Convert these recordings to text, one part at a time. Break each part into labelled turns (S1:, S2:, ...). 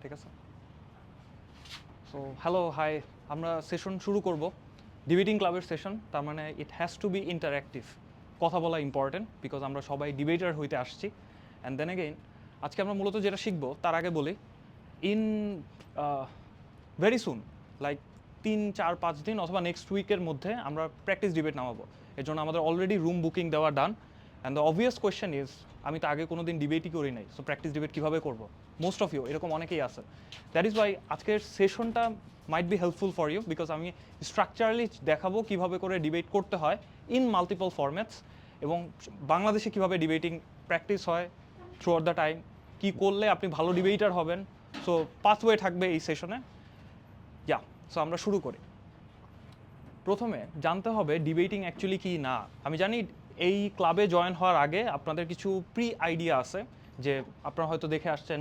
S1: ঠিক আছে? So hello hi, আমরা সেশন শুরু করব ডিবেটিং ক্লাবের সেশন। তার মানে it has to be interactive. কথা বলা ইম্পর্টেন্ট বিকজ আমরা সবাই ডিবেটার হইতে আসছি। অ্যান্ড দেন এগেইন আজকে আমরা মূলত যেটা শিখবো তার আগে বলি, ইন ভেরি সুন, লাইক 3-4-5 দিন অথবা নেক্সট উইকের মধ্যে আমরা প্র্যাকটিস ডিবেট নামাবো। এর জন্য আমাদের অলরেডি রুম বুকিং দেওয়া done. And the obvious question is, আমি তো আগে কোনো দিন ডিবেটই করি নাই, সো প্র্যাকটিস ডিবেট কীভাবে করবো? মোস্ট অফ ইউ এরকম অনেকেই আছে। দ্যাট ইজ ওয়াই আজকের সেশনটা might be helpful for you, because আমি স্ট্রাকচারালি দেখাবো কীভাবে করে ডিবেট করতে হয় ইন মাল্টিপল ফরম্যাটস, এবং বাংলাদেশে কীভাবে ডিবেটিং প্র্যাকটিস হয় থ্রু আউট দ্য টাইম, কী করলে আপনি ভালো ডিবেটার হবেন। সো পাথওয়ে থাকবে এই সেশনে। সো আমরা শুরু করি। প্রথমে জানতে হবে ডিবেটিং অ্যাকচুয়ালি কি না। আমি জানি এই ক্লাবে জয়েন হওয়ার আগে আপনাদের কিছু প্রি আইডিয়া আছে, যে আপনারা হয়তো দেখে আসছেন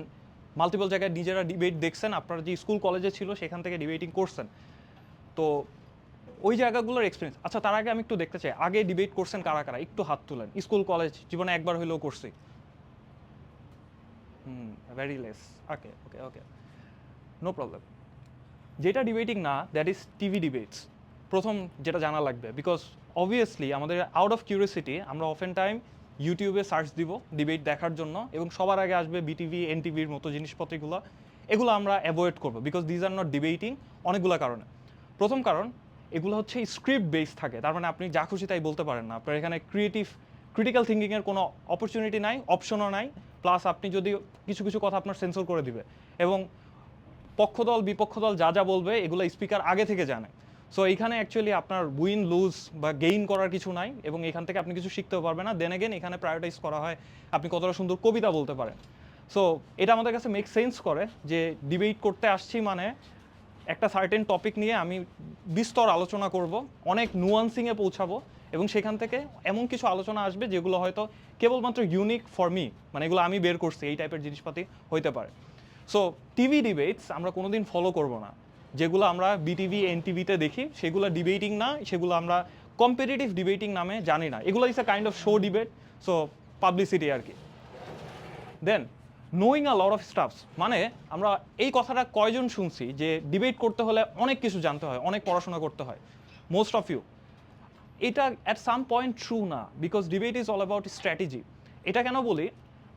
S1: মাল্টিপল জায়গায়, নিজেরা ডিবেট দেখছেন, আপনারা যে স্কুল কলেজে ছিল সেখান থেকে ডিবেটিং করছেন, তো ওই জায়গাগুলোর এক্সপিরিয়েন্স। আচ্ছা, তার আগে আমি একটু দেখতে চাই আগে ডিবেট করছেন কারা কারা, একটু হাত তুলেন। স্কুল কলেজ জীবনে একবার হইলেও করছি? Very less. Okay okay okay, no problem. যেটা ডিবেটিং না, দ্যাট ইজ টিভি ডিবেটস। প্রথম যেটা জানা লাগবে, বিকজ অবভিয়াসলি আমাদের আউট অফ কিউরিয়াসিটি আমরা অফেন টাইম ইউটিউবে সার্চ দিব ডিবেট দেখার জন্য, এবং সবার আগে আসবে বিটিভি, এনটিভির মতো জিনিসপত্রগুলো। এগুলো আমরা অ্যাভয়েড করবো because these are not debating অনেকগুলো কারণে। প্রথম কারণ, এগুলো হচ্ছে স্ক্রিপ্ট বেস থাকে, তার মানে আপনি যা খুশি তাই বলতে পারেন না। আপনার এখানে ক্রিটিক্যাল থিঙ্কিংয়ের কোনো অপরচুনিটি নাই, অপশনও নাই। প্লাস আপনি যদি কিছু কিছু কথা আপনার সেন্সর করে দিবে, এবং পক্ষদল বিপক্ষদল যা যা বলবে এগুলো স্পিকার আগে থেকে জানে। সো এইখানে অ্যাকচুয়ালি আপনার উইন লুজ বা গেইন করার কিছু নাই, এবং এখান থেকে আপনি কিছু শিখতেও পারবেন না। দেন এগেন এখানে প্রায়োরিটাইজ করা হয় আপনি কতটা সুন্দর কবিতা বলতে পারেন। সো এটা আমাদের কাছে মেক সেন্স করে যে ডিবেট করতে আসছি মানে একটা সার্টেন টপিক নিয়ে আমি বিস্তর আলোচনা করব, অনেক নুয়ান্সিংয়ে পৌঁছাবো, এবং সেখান থেকে এমন কিছু আলোচনা আসবে যেগুলো হয়তো কেবলমাত্র ইউনিক ফর মি, মানে এগুলো আমি বের করছি, এই টাইপের জিনিসপাতি হইতে পারে। সো টিভি ডিবেটস আমরা কোনোদিন ফলো করব না। যেগুলো আমরা বিটিভি এনটিভিতে দেখি সেগুলো ডিবেটিং না, সেগুলো আমরা কম্পিটিটিভ ডিবেটিং নামে জানি না। এগুলো is a kind of show debate, so publicity আর কি। Then knowing a lot of stuffs, মানে আমরা এই কথাটা কয়জন শুনছি যে ডিবেট করতে হলে অনেক কিছু জানতে হয়, অনেক পড়াশোনা করতে হয়? Most of you. এটা অ্যাট সাম পয়েন্ট ট্রু না, because debate is all about strategy. এটা কেন বলি?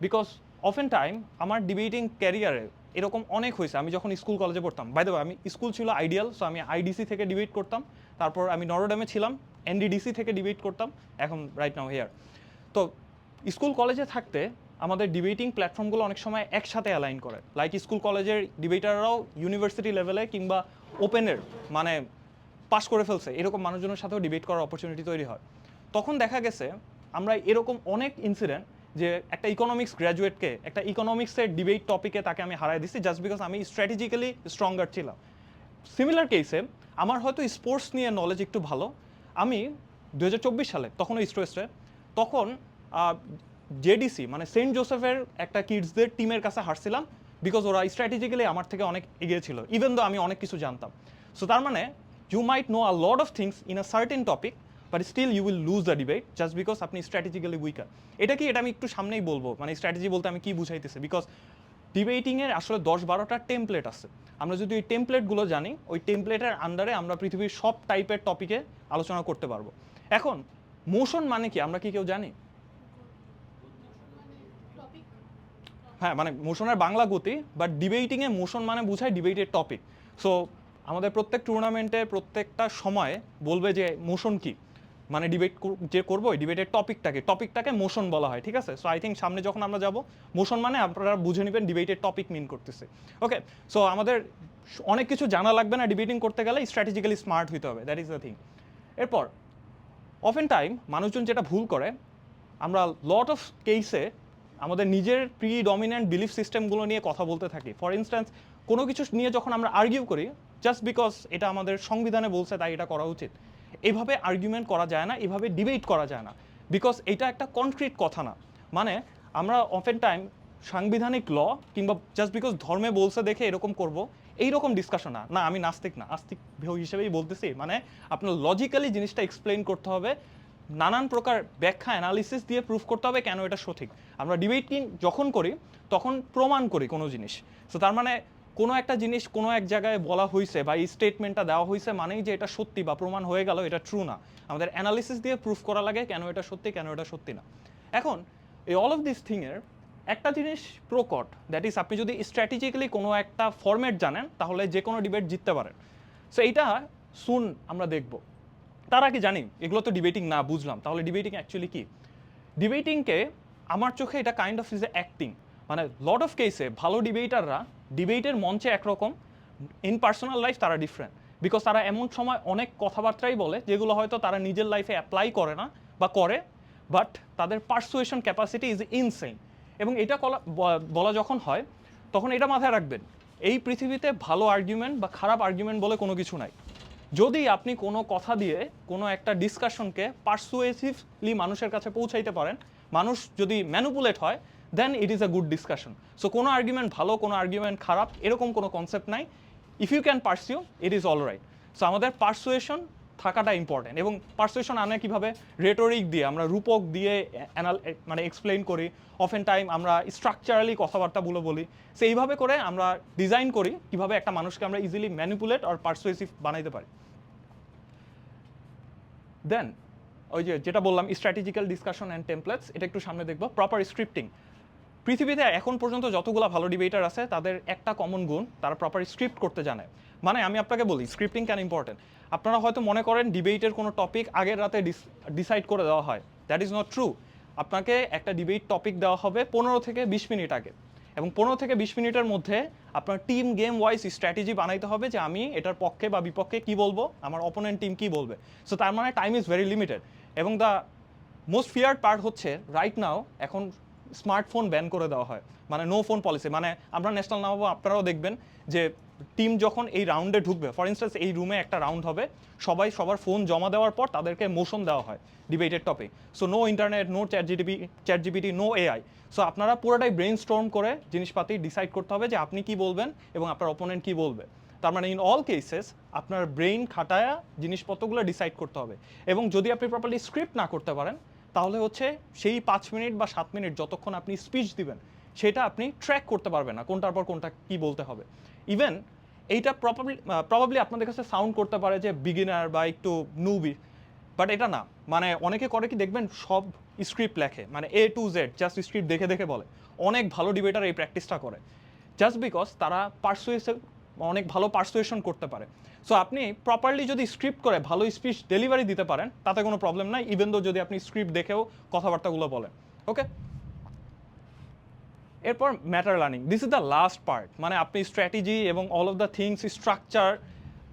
S1: বিকজ অফেন টাইম আমার ডিবেটিং ক্যারিয়ারে এরকম অনেক হয়েছে। আমি যখন স্কুল কলেজে পড়তাম, বাই দ্য ওয়ে আমি স্কুল ছিল আইডিয়াল, সো আমি আইডিসি থেকে ডিবেট করতাম। তারপর আমি নরোডামে ছিলাম, এনডিডিসি থেকে ডিবেট করতাম, এখন রাইট নাও হেয়ার। তো স্কুল কলেজে থাকতে আমাদের ডিবেটিং প্ল্যাটফর্মগুলো অনেক সময় একসাথে অ্যালাইন করে, লাইক স্কুল কলেজের ডিবেটাররাও ইউনিভার্সিটি লেভেলে কিংবা ওপেনের, মানে পাশ করে ফেলছে এরকম মানুষজনের সাথেও ডিবেট করার অপরচুনিটি তৈরি হয়। তখন দেখা গেছে আমরা এরকম অনেক ইনসিডেন্ট, যে একটা ইকোনমিক্স গ্র্যাজুয়েটকে একটা ইকোনমিক্সের ডিবেট টপিকে তাকে আমি হারাই দিচ্ছি জাস্ট বিকজ আমি স্ট্র্যাটেজিক্যালি স্ট্রঙ্গার ছিলাম। সিমিলার কেসে আমার হয়তো স্পোর্টস নিয়ে নলেজ একটু ভালো। আমি 2024 সালে তখন ইস্ট ওয়েস্টে, তখন জেডিসি মানে সেন্ট জোসেফের একটা কিডসদের টিমের কাছে হারছিলাম, বিকজ ওরা স্ট্র্যাটেজিক্যালি আমার থেকে অনেক এগিয়ে ছিল, ইভেন দো আমি অনেক কিছু জানতাম। সো তার মানে you might know a lot of things in a certain topic, but still you will lose the debate just because আপনি স্ট্র্যাটেজিক্যালি উইকার। এটা কি, এটা আমি একটু সামনেই বলবো, মানে স্ট্র্যাটেজি বলতে আমি কি বুঝাইতেছি, বিকজ ডিবেটিংয়ের আসলে 10-12টা টেমপ্লেট আছে। আমরা যদি ওই টেমপ্লেটগুলো জানি, ওই টেমপ্লেটের আন্ডারে আমরা পৃথিবীর সব টাইপের টপিকে আলোচনা করতে পারবো। এখন মোশন মানে কি আমরা কি কেউ জানি? হ্যাঁ, মানে মোশনের বাংলা গতি, বাট ডিবেটিংয়ে মোশন মানে বুঝায় ডিবেটের টপিক। সো আমাদের প্রত্যেক টুর্নামেন্টে প্রত্যেকটা সময় বলবে যে মোশন কি, মানে ডিবেট যে করবো ডিবেটের টপিকটাকে মোশন বলা হয়, ঠিক আছে? সো আই থিঙ্ক সামনে যখন আমরা যাব, মোশন মানে আপনারা বুঝে নেবেন ডিবেটের টপিক মিন করতেছে। ওকে, সো আমাদের অনেক কিছু জানা লাগবে না ডিবেটিং করতে গেলে, স্ট্র্যাটেজিক্যালি স্মার্ট হতে হবে, দ্যাট ইজ দ্য থিং। এরপর অফেন টাইম মানুষজন যেটা ভুল করে, আমরা লট অফ কেসে আমাদের নিজের প্রিডমিনেন্ট বিলিফ সিস্টেমগুলো নিয়ে কথা বলতে থাকি। ফর ইনস্ট্যান্স, কোনো কিছু নিয়ে যখন আমরা আর্গিউ করি জাস্ট বিকজ এটা আমাদের সংবিধানে বলছে তাই এটা করা উচিত, এভাবে আর্গুমেন্ট করা যায় না, এভাবে ডিবেট করা যায় না, বিকজ এটা একটা কনক্রিট কথা না। মানে আমরা অফেন টাইম সাংবিধানিক ল কিংবা জাস্ট বিকজ ধর্মে বলছে দেখে এরকম করব, এইরকম ডিসকাশন না। না, আমি নাস্তিক না, আস্তিক হিসেবেই বলতেছি, মানে আপনার লজিক্যালি জিনিসটা এক্সপ্লেইন করতে হবে, নানান প্রকার ব্যাখ্যা অ্যানালিসিস দিয়ে প্রুফ করতে হবে কেন এটা সঠিক। আমরা ডিবেটিং যখন করি তখন প্রমাণ করি কোনো জিনিস। সো তার মানে কোনো একটা জিনিস কোনো এক জায়গায় বলা হয়েছে বা এই স্টেটমেন্টটা দেওয়া হয়েছে মানেই যে এটা সত্যি বা প্রমাণ হয়ে গেল, এটা ট্রু না। আমাদের অ্যানালিসিস দিয়ে প্রুফ করা লাগে কেন এটা সত্যি, কেন এটা সত্যি না। এখন এই অল অফ দিস থিংয়ের একটা জিনিস প্রকট, দ্যাট ইজ আপনি যদি স্ট্র্যাটেজিক্যালি কোনো একটা ফরম্যাট জানেন তাহলে যে কোনো ডিবেট জিততে পারেন। সো এইটা সুন আমরা দেখব। তার আগে জানি এগুলো তো ডিবেটিং না, বুঝলাম। তাহলে ডিবেটিং অ্যাকচুয়ালি কি? ডিবেটিংকে আমার চোখে এটা kind of is a acting. মানে লট অফ কেসে ভালো ডিবেটাররা ডিবেটের মঞ্চে একরকম, ইন পার্সোনাল লাইফ তারা ডিফারেন্ট। বিকজ তারা এমন সময় অনেক কথাবার্তাই বলে যেগুলো হয়তো তারা নিজের লাইফে অ্যাপ্লাই করে না বা করে, বাট তাদের পারসুয়েশন ক্যাপাসিটি ইজ ইনসেইন। এবং এটা বলা যখন হয় তখন এটা মাথায় রাখবেন, এই পৃথিবীতে ভালো আর্গুমেন্ট বা খারাপ আর্গুমেন্ট বলে কোনো কিছু নাই। যদি আপনি কোনো কথা দিয়ে কোনো একটা ডিসকাশনকে পারসুয়েসিভলি মানুষের কাছে পৌঁছাইতে পারেন, মানুষ যদি ম্যানুপুলেট হয়, then it is a good discussion. So কোনো আর্গুমেন্ট ভালো, কোনো আর্গুমেন্ট খারাপ, এরকম কোনো কনসেপ্ট নাই। If you can pursue, it is all right. So আমাদের পারসুয়েশন থাকাটা ইম্পর্টেন্ট। এবং পারসুয়েশন আনে কীভাবে? রেটোরিক দিয়ে, আমরা রূপক দিয়ে মানে এক্সপ্লেইন করি। অফেন টাইম আমরা স্ট্রাকচারালি কথাবার্তাগুলো বলি। সো এইভাবে করে আমরা ডিজাইন করি কীভাবে একটা মানুষকে আমরা ইজিলি ম্যানিপুলেট আর পারসুয়েসিভ বানাইতে পারি। দেন ওই যেটা বললাম স্ট্র্যাটেজিক্যাল ডিসকাশন অ্যান্ড টেমপ্লেটস, এটা একটু সামনে দেখবো। Proper scripting. পৃথিবীতে এখন পর্যন্ত যতগুলো ভালো ডিবেটার আছে তাদের একটা কমন গুণ, তারা প্রপার স্ক্রিপ্ট করতে জানে। মানে আমি আপনাকে বলি স্ক্রিপ্টিং কেন ইম্পর্টেন্ট। আপনারা হয়তো মনে করেন ডিবেটের কোনো টপিক আগের রাতে ডিসাইড করে দেওয়া হয়। That is not true. আপনাকে একটা ডিবেট টপিক দেওয়া হবে 15 থেকে 20 মিনিট আগে, এবং 15 থেকে 20 মিনিটের মধ্যে আপনার টিম গেম ওয়াইজ স্ট্র্যাটেজি বানাইতে হবে যে আমি এটার পক্ষে বা বিপক্ষে কি বলবো, আমার অপোনেন্ট টিম কি বলবে। সো তার মানে টাইম ইজ ভেরি লিমিটেড। এবং দ্য মোস্ট ফিয়ার্ড পার্ট হচ্ছে রাইট নাও এখন স্মার্টফোন ব্যান করে দেওয়া হয়, মানে নো ফোন পলিসি। মানে আমরা ন্যাশনাল নামাবো, আপনারাও দেখবেন যে টিম যখন এই রাউন্ডে ঢুকবে, ফর ইনস্টেন্স এই রুমে একটা রাউন্ড হবে, সবাই সবার ফোন জমা দেওয়ার পর তাদেরকে মোশন দেওয়া হয় ডিবেটের topic. So no internet, no chat GPT, no AI. So আপনারা পুরোটাই ব্রেন স্টর্ম করে জিনিসপাতি ডিসাইড করতে হবে যে আপনি কি বলবেন এবং আপনার অপোনেন্ট কি বলবে। তার মানে ইন অল কেসেস আপনার ব্রেইন খাটায়া জিনিসপত্রগুলো ডিসাইড করতে হবে। এবং যদি আপনি প্রপারলি স্ক্রিপ্ট না করতে পারেন তাহলে হচ্ছে সেই 5 মিনিট বা 7 মিনিট যতক্ষণ আপনি স্পিচ দিবেন সেটা আপনি ট্র্যাক করতে পারবেন না, কোনটার পর কোনটা কি বলতে হবে। ইভেন এইটা প্রবাবলি আপনাদের কাছে সাউন্ড করতে পারে যে বিগিনার বা একটু নুবি, বাট এটা না। মানে অনেকে করে কি দেখবেন সব স্ক্রিপ্ট লেখে, মানে A to Z just script দেখে দেখে বলে। অনেক ভালো ডিবেটার এই প্র্যাকটিসটা করে জাস্ট বিকজ তারা অনেক ভালো পারসুয়েশন করতে পারে। সো আপনি প্রপারলি যদি স্ক্রিপ্ট করে ভালো স্পিচ ডেলিভারি দিতে পারেন তাতে কোনো প্রবলেম নাই, ইভেন দো যদি আপনি স্ক্রিপ্ট দেখেও কথাবার্তাগুলো বলেন। ওকে, এরপর matter learning. This is the last part. মানে আপনি স্ট্র্যাটেজি এবং all of the things, structure,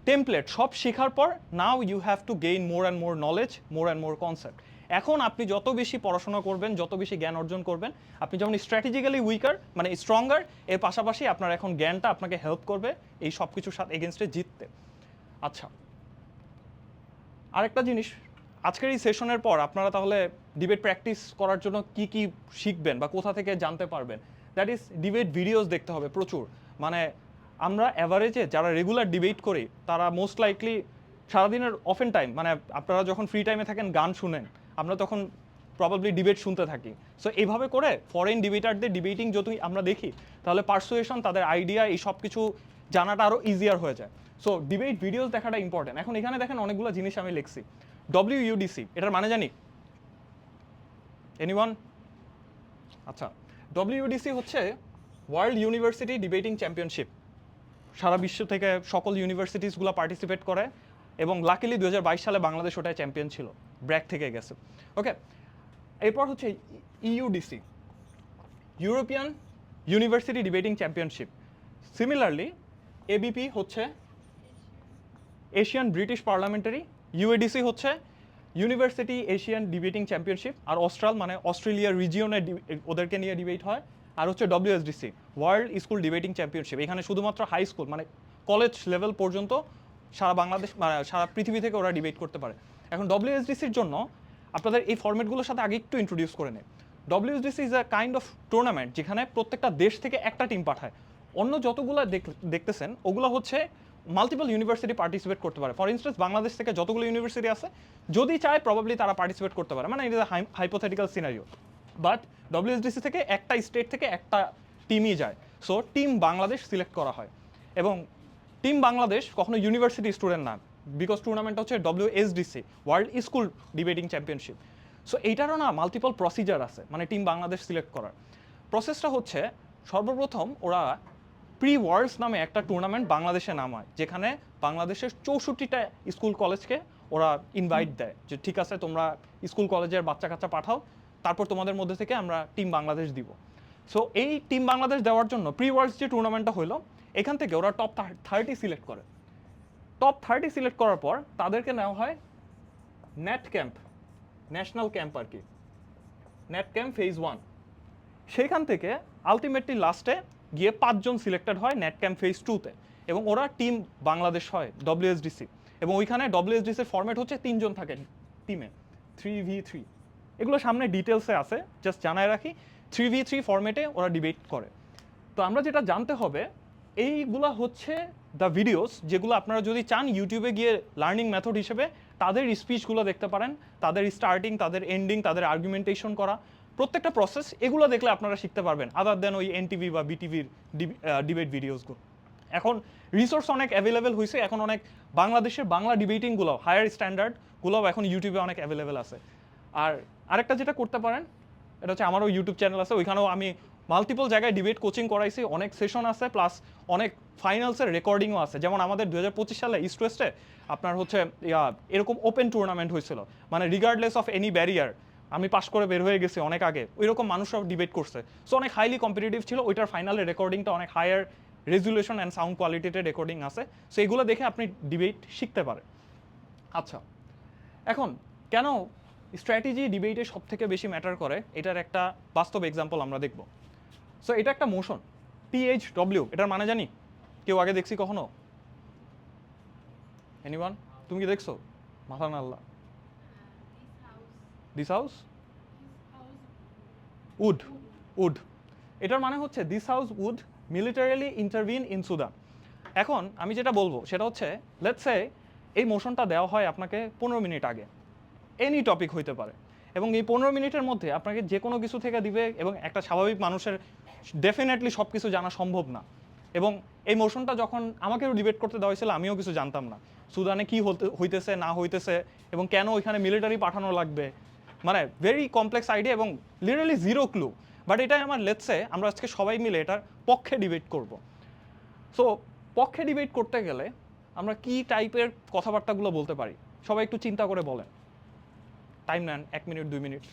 S1: template সব শেখার পর now you have to gain more and more knowledge, more and more concept. এখন আপনি যত বেশি পড়াশোনা করবেন, যত বেশি জ্ঞান অর্জন করবেন, আপনি যেমন স্ট্র্যাটেজিক্যালি উইকার মানে স্ট্রঙ্গার, এর পাশাপাশি আপনার এখন জ্ঞানটা আপনাকে হেল্প করবে এই সব কিছুর সাথে এগেনস্টে জিততে। আচ্ছা, আরেকটা জিনিস, আজকের এই সেশনের পর আপনারা তাহলে ডিবেট প্র্যাকটিস করার জন্য কি কি শিখবেন বা কোথা থেকে জানতে পারবেন, দ্যাট ইজ ডিবেট ভিডিওস দেখতে হবে প্রচুর। মানে আমরা অ্যাভারেজে যারা রেগুলার ডিবেট করি তারা মোস্ট লাইকলি সারাদিনের অফেন টাইম, মানে আপনারা যখন ফ্রি টাইমে থাকেন গান শুনেন, আমরা তখন প্রবাবলি ডিবেট শুনতে থাকি। সো এইভাবে করে ফরেন ডিবেটারদের ডিবেটিং যদি আমরা দেখি তাহলে পারসুয়েশন, তাদের আইডিয়া, এই সব কিছু জানাটা আরও ইজিয়ার হয়ে যায়। সো ডিবেট ভিডিওস দেখাটা ইম্পর্টেন্ট। এখন এখানে দেখেন অনেকগুলো জিনিস আমি লিখছি। WUDC এটার মানে জানি এনিওয়ান? আচ্ছা, WUDC হচ্ছে ওয়ার্ল্ড ইউনিভার্সিটি ডিবেটিং চ্যাম্পিয়নশিপ। সারা বিশ্ব থেকে সকল ইউনিভার্সিটিসগুলো পার্টিসিপেট করে এবং লাকিলি 2022 সালে বাংলাদেশ ওটায় চ্যাম্পিয়ন ছিল, ব্র্যাক থেকে গেছে। ওকে, এরপর হচ্ছে EUDC, European university debating championship. Similarly ABP হচ্ছে এশিয়ান ব্রিটিশ পার্লামেন্টারি, UADC হচ্ছে ইউনিভার্সিটি এশিয়ান ডিবেটিং চ্যাম্পিয়নশিপ, আর অস্ট্রাল মানে অস্ট্রেলিয়া রিজিয়নে ওদেরকে নিয়ে ডিবেট হয়। আর হচ্ছে WSDC, world school debating championship. এখানে শুধুমাত্র হাই স্কুল মানে কলেজ লেভেল পর্যন্ত সারা বাংলাদেশ মানে সারা পৃথিবী থেকে ওরা ডিবেট করতে পারে। এখন WSDCর জন্য আপনাদের এই ফরম্যাটগুলোর সাথে আগে একটু ইন্ট্রোডিউস করে নেয়। WSDC is a kind of tournament যেখানে প্রত্যেকটা দেশ থেকে একটা টিম পাঠায়। অন্য যতগুলো দেখতেছেন ওগুলো হচ্ছে মাল্টিপল ইউনিভার্সিটি পার্টিসিপেট করতে পারে। ফর ইনস্টেন্স বাংলাদেশ থেকে যতগুলো ইউনিভার্সিটি আছে যদি চায় প্রবাবলি তারা পার্টিসিপেট করতে পারে, মানে ইট is a hypothetical scenario. But WSDC থেকে একটা স্টেট থেকে একটা টিমই যায়। সো টিম বাংলাদেশ সিলেক্ট করা হয় এবং টিম বাংলাদেশ কখনো ইউনিভার্সিটি স্টুডেন্ট না, বিকজ টুর্নামেন্টটা হচ্ছে WSDC, world school debating championship. So এইটারও না মাল্টিপল প্রসিজার আছে, মানে টিম বাংলাদেশ সিলেক্ট করার প্রসেসটা হচ্ছে সর্বপ্রথম ওরা প্রি ওয়ার্ল্ডস নামে একটা টুর্নামেন্ট বাংলাদেশে নামায়, যেখানে বাংলাদেশের 64টা স্কুল কলেজকে ওরা ইনভাইট দেয় যে ঠিক আছে তোমরা স্কুল কলেজের বাচ্চা কাচ্চা পাঠাও, তারপর তোমাদের মধ্যে থেকে আমরা টিম বাংলাদেশ দিব। সো এই টিম বাংলাদেশ দেওয়ার জন্য প্রি ওয়ার্ল্ডস যে টুর্নামেন্টটা হলো, এখান থেকে ওরা টপ 30 সিলেক্ট করে। টপ 30 সিলেক্ট করার পর তাদেরকে নেওয়া হয় নেট ক্যাম্প, ন্যাশনাল ক্যাম্প আর কি, নেট ক্যাম্প ফেজ 1। সেইখান থেকে আলটিমেটলি লাস্টে গিয়ে 5 জন সিলেক্টেড হয় নেট ক্যাম্প ফেজ 2-তে, এবং ওরা টিম বাংলাদেশ হয় WSDC। এবং ওইখানে WSDCর ফরম্যাট হচ্ছে 3 জন থাকেন টিমে, 3v3। এগুলো সামনে ডিটেলসে আছে, জাস্ট জানায় রাখি 3v3 ফরম্যাটে ওরা ডিবেট করে। তো আমরা যেটা জানতে হবে, এইগুলা হচ্ছে দ্য ভিডিওস যেগুলো আপনারা যদি চান ইউটিউবে গিয়ে লার্নিং মেথড হিসেবে তাদের স্পিচগুলো দেখতে পারেন, তাদের স্টার্টিং, তাদের এন্ডিং, তাদের আর্গুমেন্টেশন করা প্রত্যেকটা প্রসেস, এগুলো দেখলে আপনারা শিখতে পারবেন, আদার দেন ওই NTV বা BTVর ডিবেট ভিডিওসগুলো। এখন রিসোর্স অনেক অ্যাভেলেবেল হয়েছে, এখন অনেক বাংলাদেশের বাংলা ডিবেটিংগুলো হায়ার স্ট্যান্ডার্ডগুলোও এখন ইউটিউবে অনেক অ্যাভেলেবেল আছে। আর আরেকটা যেটা করতে পারেন, এটা হচ্ছে আমারও ইউটিউব চ্যানেল আছে, ওইখানেও আমি মাল্টিপল জায়গায় ডিবেট কোচিং করাইছি, অনেক সেশন আছে, প্লাস অনেক ফাইনালসের রেকর্ডিংও আছে। যেমন আমাদের 2025 সালে ইস্ট ওয়েস্টে আপনার হচ্ছে এরকম ওপেন টুর্নামেন্ট হয়েছিল, মানে রিগার্ডলেস অফ এনি ব্যারিয়ার, আমি পাস করে বের হয়ে গেছি অনেক আগে, ওই রকম মানুষরাও ডিবেট করছে। সো অনেক হাইলি কম্পিটিটিভ ছিল, ওইটার ফাইনালের রেকর্ডিংটা অনেক হায়ার রেজুলেশন অ্যান্ড সাউন্ড কোয়ালিটিতে রেকর্ডিং আছে। সো এগুলো দেখে আপনি ডিবেট শিখতে পারেন। আচ্ছা, এখন কেন স্ট্র্যাটেজি ডিবেটে সব থেকে বেশি ম্যাটার করে, এটার একটা বাস্তব এক্সাম্পল আমরা দেখব। সো এটা একটা মোশন PHW, এটার মানে জানি কেউ আগে দেখছি কখনো? এনিওয়ান? তুমি কি দেখছো? মাথা না আল্লাহ। দিস হাউস উড, উড, এটার মানে হচ্ছে this house would militarily intervene in Sudan. এখন আমি যেটা বলবো সেটা হচ্ছে, লেটস সে এই মোশনটা দেওয়া হয় আপনাকে 15 মিনিট আগে, এনি টপিক হইতে পারে, এবং এই 15 মিনিটের মধ্যে আপনাকে যে কোনো কিছু থেকে দিবে, এবং একটা স্বাভাবিক মানুষের ডেফিনেটলি সব কিছু জানা সম্ভব না। এবং এই মোশনটা যখন আমাকেও ডিবেট করতে দেওয়া হয়েছিল, আমিও কিছু জানতাম না সুদানে কি হইতেছে না হইতেছে, এবং কেন ওইখানে মিলিটারি পাঠানো লাগবে, মানে ভেরি কমপ্লেক্স আইডিয়া এবং লিটারালি জিরো ক্লু। বাট এটাই আমার লেটসে আমরা আজকে সবাই মিলে এটার পক্ষে ডিবেট করব। সো পক্ষে ডিবেট করতে গেলে আমরা কি টাইপের কথাবার্তাগুলো বলতে পারি, সবাই একটু চিন্তা করে বলেন। টাইম নেন 1 মিনিট 2 মিনিট।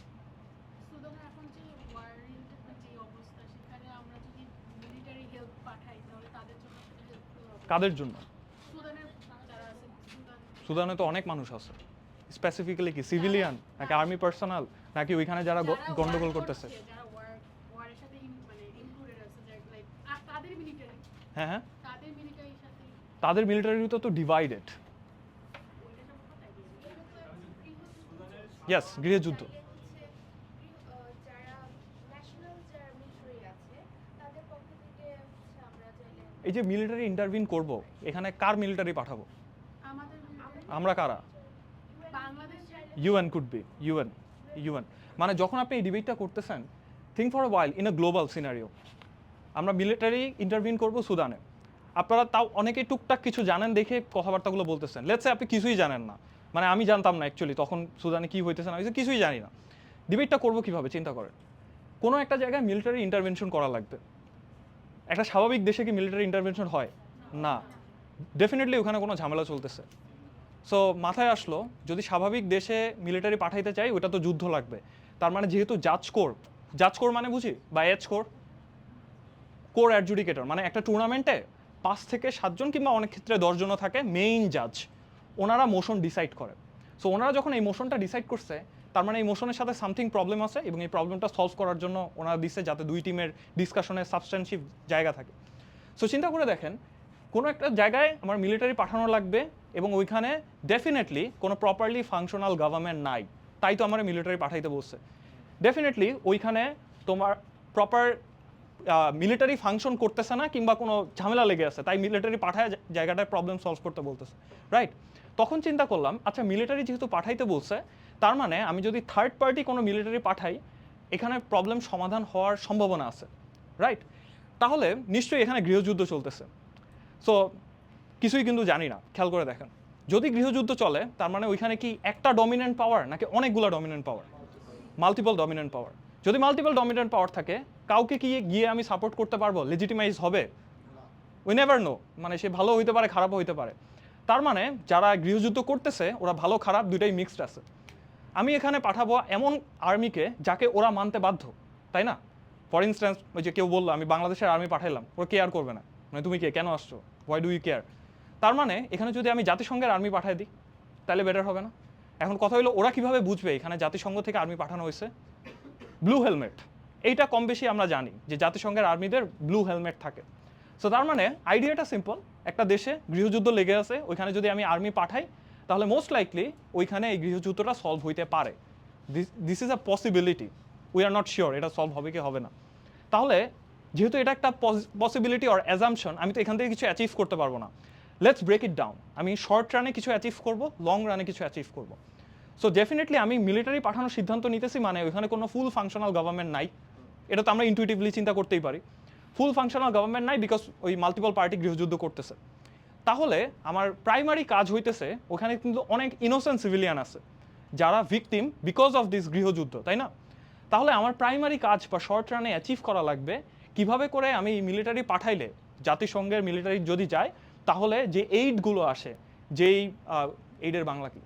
S1: কাদের জন্য? সুদানে তো অনেক মানুষ আছে, স্পেসিফিক্যালি কি সিভিলিয়ান নাকি আর্মি পার্সোনাল নাকি ওইখানে যারা গন্ডগোল করতেছে? হ্যাঁ হ্যাঁ, তাদের মিলিটারি তো ডিভাইডেড। ইয়েস, গৃহযুদ্ধ। এই যে মিলিটারি ইন্টারভিন করব, এখানে কার মিলিটারি পাঠাবো? আমরা কারা? UN could be, UN। মানে যখন আপনি এই ডিবেটটা করতেছেন, think for a while in a global scenario, আমরা মিলিটারি ইন্টারভিন করব সুদানে, আপনারা তাও অনেকেই টুকটাক কিছু জানেন দেখে কথাবার্তাগুলো বলতেছেন। লেটস সে আপনি কিছুই জানেন না, মানে আমি জানতাম না অ্যাকচুয়ালি তখন সুদানে কি হইতেছে না হইতেছে, কিছুই জানি না। ডিবেটটা করবো কিভাবে চিন্তা করেন। কোনো একটা জায়গায় মিলিটারি ইন্টারভেনশন করা লাগবে। একটা স্বাভাবিক দেশে কি মিলিটারি ইন্টারভেনশন হয়? না, ডেফিনেটলি ওখানে কোনো ঝামেলা চলতেছে। সো মাথায় আসলো, যদি স্বাভাবিক দেশে মিলিটারি পাঠাইতে চাই, ওটা তো যুদ্ধ লাগবে। তার মানে যেহেতু জাজ কোর মানে বুঝি, বা এজ কোর অ্যাডজুডিকেটর, মানে একটা টুর্নামেন্টে 5 থেকে 7 জন কিংবা অনেক ক্ষেত্রে 10 জনও থাকে মেইন জাজ, ওনারা মোশন ডিসাইড করে। সো ওনারা যখন এই মোশনটা ডিসাইড করছে, তার মানে এই মোশনের সাথে সামথিং প্রবলেম আছে, এবং এই প্রবলেমটা সলভ করার জন্য ওনারা দিচ্ছে যাতে দুই টিমের ডিসকাশনের সাবস্টেন্সিভ জায়গা থাকে। সো চিন্তা করে দেখেন, কোনো একটা জায়গায় আমার মিলিটারি পাঠানো লাগবে, এবং ওইখানে ডেফিনেটলি কোনো প্রপারলি ফাংশনাল গভর্নমেন্ট নাই, তাই তো আমার মিলিটারি পাঠাইতে বলছে। ডেফিনেটলি ওইখানে তোমার প্রপার মিলিটারি ফাংশন করতেছে না, কিংবা কোনো ঝামেলা লেগে আছে, তাই মিলিটারি পাঠায় জায়গাটায় প্রবলেম সলভ করতে বলতেছে, রাইট? তখন চিন্তা করলাম, আচ্ছা মিলিটারি যেহেতু পাঠাইতে বলছে, তার মানে আমি যদি থার্ড পার্টি কোনো মিলিটারি পাঠাই, এখানে প্রবলেম সমাধান হওয়ার সম্ভাবনা আছে, রাইট? তাহলে নিশ্চয়ই এখানে গৃহযুদ্ধ চলতেছে। সো কিছুই কিন্তু জানি না, খেয়াল করে দেখেন। যদি গৃহযুদ্ধ চলে তার মানে ওইখানে কি একটা ডমিনেন্ট পাওয়ার নাকি অনেকগুলো ডমিনেন্ট পাওয়ার? মাল্টিপল ডমিনেন্ট পাওয়ার। যদি মাল্টিপল ডমিনেন্ট পাওয়ার থাকে, কাউকে কি গিয়ে আমি সাপোর্ট করতে পারবো? লেজিটিমাইজ হবে? উই নেভার নো, মানে সে ভালো হইতে পারে, খারাপও হইতে পারে। তার মানে যারা গৃহযুদ্ধ করতেছে ওরা ভালো খারাপ দুইটাই মিক্সড আছে। আমি এখানে পাঠাবো এমন আর্মিকে যাকে ওরা মানতে বাধ্য, তাই না? ফর ইনস্ট্যান্স, ওই যে কেউ বললো আমি বাংলাদেশের আর্মি পাঠাইলাম, ওরা কেয়ার করবে না, মানে তুমি কে, কেন আসছো, হোয়াই ডু ইউ কেয়ার? তার মানে এখানে যদি আমি জাতিসংঘের আর্মি পাঠাই দিই তাহলে বেটার হবে না? এখন কথা হলো ওরা কিভাবে বুঝবে এখানে জাতিসংঘ থেকে আর্মি পাঠানো হয়েছে? ব্লু হেলমেট, এইটা কম বেশি আমরা জানি যে জাতিসংঘের আর্মিদের ব্লু হেলমেট থাকে। সো তার মানে আইডিয়াটা সিম্পল, একটা দেশে গৃহযুদ্ধ লেগে আছে, ওইখানে যদি আমি আর্মি পাঠাই তাহলে মোস্ট লাইকলি ওইখানে এই গৃহযুদ্ধটা সলভ হইতে পারে। This is a possibility, we are not sure এটা সলভ হবে কি হবে না। তাহলে যেহেতু এটা একটা পসিবিলিটি অর অ্যাজাম্পশন, আমি তো এখান থেকে কিছু অ্যাচিভ করতে পারবো না। লেটস ব্রেক ইট ডাউন, আমি শর্ট রানে কিছু অ্যাচিভ করব, লং রানে কিছু অ্যাচিভ করব। সো ডেফিনেটলি আমি মিলিটারি পাঠানোর সিদ্ধান্ত নিতেছি, মানে ওইখানে কোনো ফুল ফাংশনাল গভর্নমেন্ট নাই, এটা তো আমরা ইনটুইটিভলি চিন্তা করতেই পারি। ফুল ফাংশনাল গভর্নমেন্ট নাই বিকজ ওই মাল্টিপল পার্টি গৃহযুদ্ধ করতেছে। তাহলে আমার প্রাইমারি কাজ হইতেছে ওখানে কিন্তু অনেক ইনোসেন্ট সিভিলিয়ান আছে যারা ভিকটিম বিকজ অফ দিস গৃহযুদ্ধ, তাই না? তাহলে আমার প্রাইমারি কাজ বা শর্ট রানে অ্যাচিভ করা লাগবে কিভাবে করে আমি মিলিটারি পাঠাইলে, জাতিসংঘের মিলিটারি যদি যায় তাহলে যে এইডগুলো আসে, যেই এইডের বাংলা কি,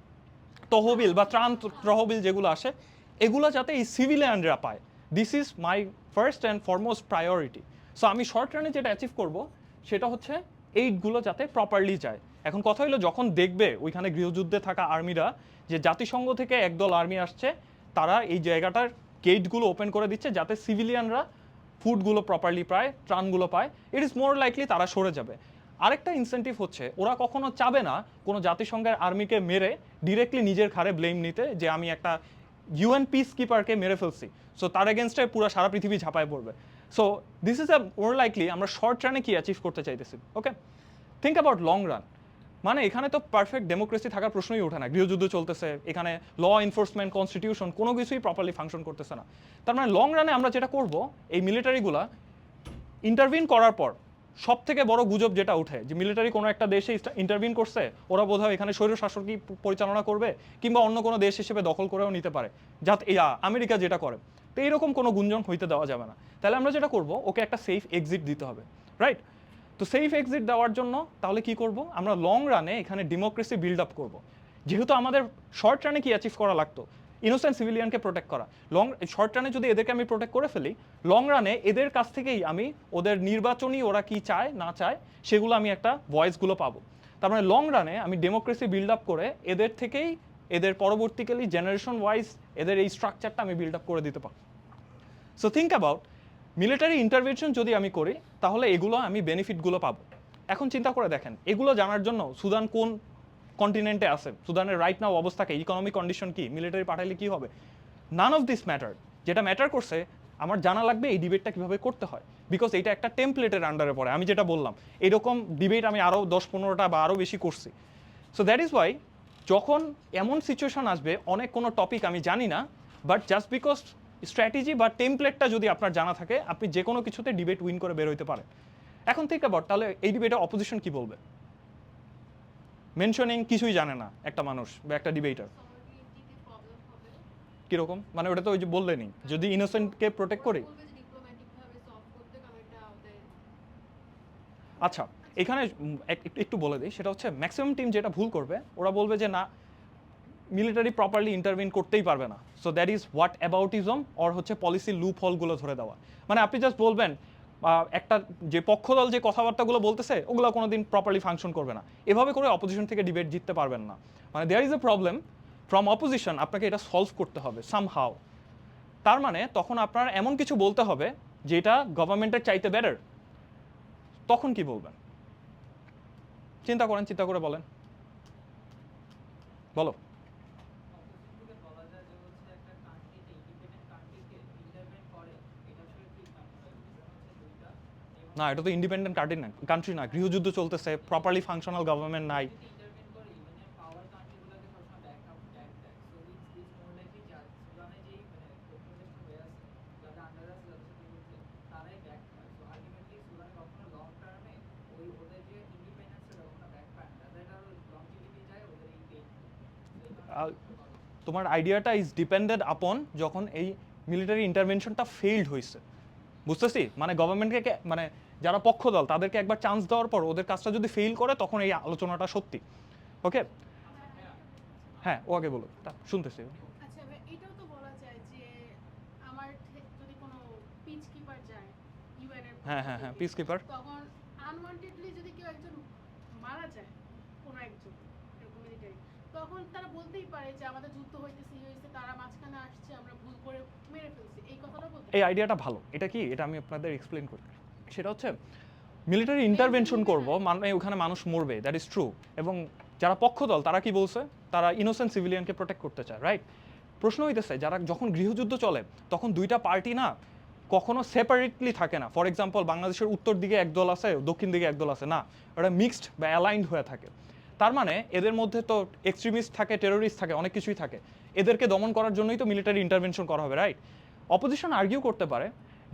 S1: তহবিল বা ত্রাণ তহবিল যেগুলো আসে, এগুলো যাতে এই সিভিলিয়ানরা পায়। This is my first and foremost priority. So আমি শর্ট রানে যেটা অ্যাচিভ করব সেটা হচ্ছে এইডগুলো যাতে প্রপারলি যায়। এখন কথা হলো যখন দেখবে ওইখানে গৃহযুদ্ধে থাকা আর্মিরা যে জাতিসংঘ থেকে একদল আর্মি আসছে, তারা এই জায়গাটার গেটগুলো ওপেন করে দিচ্ছে যাতে সিভিলিয়ানরা ফুডগুলো প্রপারলি পায়, ত্রাণগুলো পায়, ইট ইজ মোর লাইকলি তারা সরে যাবে। আরেকটা ইনসেন্টিভ হচ্ছে ওরা কখনো চাবে না কোনো জাতিসংঘের আর্মিকে মেরে ডিরেক্টলি নিজের ঘাড়ে ব্লেম নিতে যে আমি একটা ইউএন পিস কিপারকে মেরে ফেলছি, সো তার এগেনস্টে পুরো সারা পৃথিবী ঝাঁপায় পড়বে। So this is a more likely আমরা শর্ট রানে কি অ্যাচিভ করতে চাইতেছি। ওকে, থিঙ্ক অ্যাবাউট লং রান। মানে এখানে তো পারফেক্ট ডেমোক্রেসি থাকার প্রশ্নই ওঠে না, গৃহযুদ্ধ চলতেছে, এখানে ল এনফোর্সমেন্ট, কনস্টিটিউশন কোনো কিছুই প্রপারলি ফাংশন করতেছে না। তার মানে লং রানে আমরা যেটা করব, এই মিলিটারিগুলা ইন্টারভিন করার পর সব থেকে বড় গুজব যেটা উঠে যে মিলিটারি কোনো একটা দেশে ইন্টারভিন করছে, ওরা বোধহয় এখানে স্বৈর শাসকই পরিচালনা করবে কিংবা অন্য কোনো দেশ হিসেবে দখল করেও নিতে পারে, যাতে আমেরিকা যেটা করে। তো এইরকম কোনো গুঞ্জন হইতে দেওয়া যাবে না। তাহলে আমরা যেটা করব, ওকে একটা সেফ এক্সিট দিতে হবে, রাইট? তো সেফ এক্সিট দেওয়ার জন্য তাহলে কি করব, আমরা লং রানে এখানে ডেমোক্রেসি বিল্ড আপ করবো। যেহেতু আমাদের শর্ট রানে কি অ্যাচিভ করা লাগতো, ইনোসেন্ট সিভিলিয়ানকে প্রোটেক্ট করা, শর্ট রানে যদি এদেরকে আমি প্রোটেক্ট করে ফেলি, লং রানে এদের কাছ থেকেই আমি ওদের নির্বাচনী ওরা কি চায় না চায় সেগুলো আমি একটা ভয়েসগুলো পাবো। তার মানে লং রানে আমি ডেমোক্রেসি বিল্ড আপ করে এদের থেকেই এদের পরবর্তীকালে জেনারেশন ওয়াইজ এদের এই স্ট্রাকচারটা আমি বিল্ড আপ করে দিতে পারবো। So think about military intervention যদি আমি করি তাহলে এগুলো আমি বেনিফিটগুলো পাবো। এখন চিন্তা করে দেখেন, এগুলো জানার জন্য সুদান কোন কন্টিনেন্টে আছে, সুদানের রাইট নাও অবস্থাকে, ইকোনমিক কন্ডিশন কি, মিলিটারি পাঠাইলে কি হবে, নান অফ দিস ম্যাটার। যেটা ম্যাটার করছে আমার জানা লাগবে এই ডিবেটটা কিভাবে করতে হয়, বিকজ এটা একটা টেমপ্লেটের আন্ডারে পড়ে। আমি যেটা বললাম এরকম ডিবেট আমি আরও 10-15টা বা আরও বেশি করছি। সো দ্যাট ইজ ওয়াই যখন এমন সিচুয়েশন আসবে অনেক কোনো টপিক আমি জানি না, বাট জাস্ট বিকজ স্ট্র্যাটেজি বা টেমপ্লেটটা যদি আপনার জানা থাকে আপনি যে কোনো কিছুতে ডিবেট উইন করে বের হইতে পারেন। এখন থিঙ্ক অ্যাবাউট তাহলে এই ডিবেটে অপোজিশন কি বলবে? মেনশনিং কিছুই জানে না একটা মানুষ বা একটা ডিবেটার, কিরকম মানে? ওটা তো ওই যে বললেনই, যদি ইনোসেন্টকে প্রোটেক্ট করি। আচ্ছা, এখানে একটু বলে দিই, সেটা হচ্ছে ম্যাক্সিমাম টিম যেটা ভুল করবে, ওরা বলবে যে না মিলিটারি প্রপারলি ইন্টারভিন করতেই পারবে না, so that is what aboutism or হচ্ছে পলিসি লুপ হলগুলো ধরে দেওয়া। মানে আপনি জাস্ট বলবেন একটা যে পক্ষদল যে কথাবার্তাগুলো বলতেছে ওগুলো কোনোদিন প্রপারলি ফাংশন করবে না, এভাবে করে অপোজিশন থেকে ডিবেট জিততে পারবেন না। মানে there is a problem from opposition, আপনাকে এটা সলভ করতে হবে সামহাও। তার মানে তখন আপনার এমন কিছু বলতে হবে যেটা গভর্নমেন্টের চাইতে বেটার। তখন কি বলবেন? চিন্তা করেন, চিন্তা করে বলেন, বলো। না, এটা তো ইন্ডিপেন্ডেন্ট কান্ট্রি না, গৃহযুদ্ধ চলতেছে, প্রপারলি ফাংশনাল গভর্নমেন্ট নাই। তোমার আইডিয়াটা ইজ ডিপেন্ডেড আপন যখন এই মিলিটারি ইন্টারভেনশনটা ফেইল্ড হয়েছে, বুঝতেছি? মানে গভর্নমেন্টকে মানে যারা পক্ষ দল তাদেরকে একবার চান্স দেওয়ার পর ওদের কাজটা যদি ফেইল করে তখন এই আলোচনাটা সত্যি। ওকে, হ্যাঁ ও আগে বলো, শুনতেছি।
S2: আচ্ছা এটাও তো বলা যায় যে আমার যদি কোনো পিচ কিপার যায় ইউএন এর,
S1: হ্যাঁ পিস কিপার,
S2: তখন আনওয়ান্টেডলি যদি কেউ একজন মারা যায় কোনো একজন এরকম মিলিটারি, তখন তারা বলতেই পারে যে আমাদের যুদ্ধ হইতেছে হয়েছে, তারা মাঝখানে আসছে, আমরা ভুল করে মেরে ফেলছি, এই কথাটা বলতে।
S1: এই আইডিয়াটা ভালো। এটা কি, এটা আমি আপনাদের এক্সপ্লেন করি। সেটা হচ্ছে মিলিটারি ইন্টারভেনশন করব মানে ওখানে মানুষ মরবে, দ্যাট ইজ ট্রু। এবং যারা পক্ষ দল তারা কি বলছে, তারা ইনোসেন্ট সিভিলিয়ানকে প্রোটেক্ট করতে চায়, রাইট? প্রশ্ন হইতেছে যারা যখন গৃহযুদ্ধ চলে তখন দুইটা পার্টি না কখনো সেপারেটলি থাকে না। ফর এক্সাম্পল বাংলাদেশের উত্তর দিকে একদল আছে, দক্ষিণ দিকে একদল আছে, না, ওটা মিক্সড বা অ্যালাইন্ড হয়ে থাকে। তার মানে এদের মধ্যে তো এক্সট্রিমিস্ট থাকে, টেরোরিস্ট থাকে, অনেক কিছুই থাকে। এদেরকে দমন করার জন্যই তো মিলিটারি ইন্টারভেনশন করা হবে, রাইট? অপোজিশন আর্গিউ করতে পারে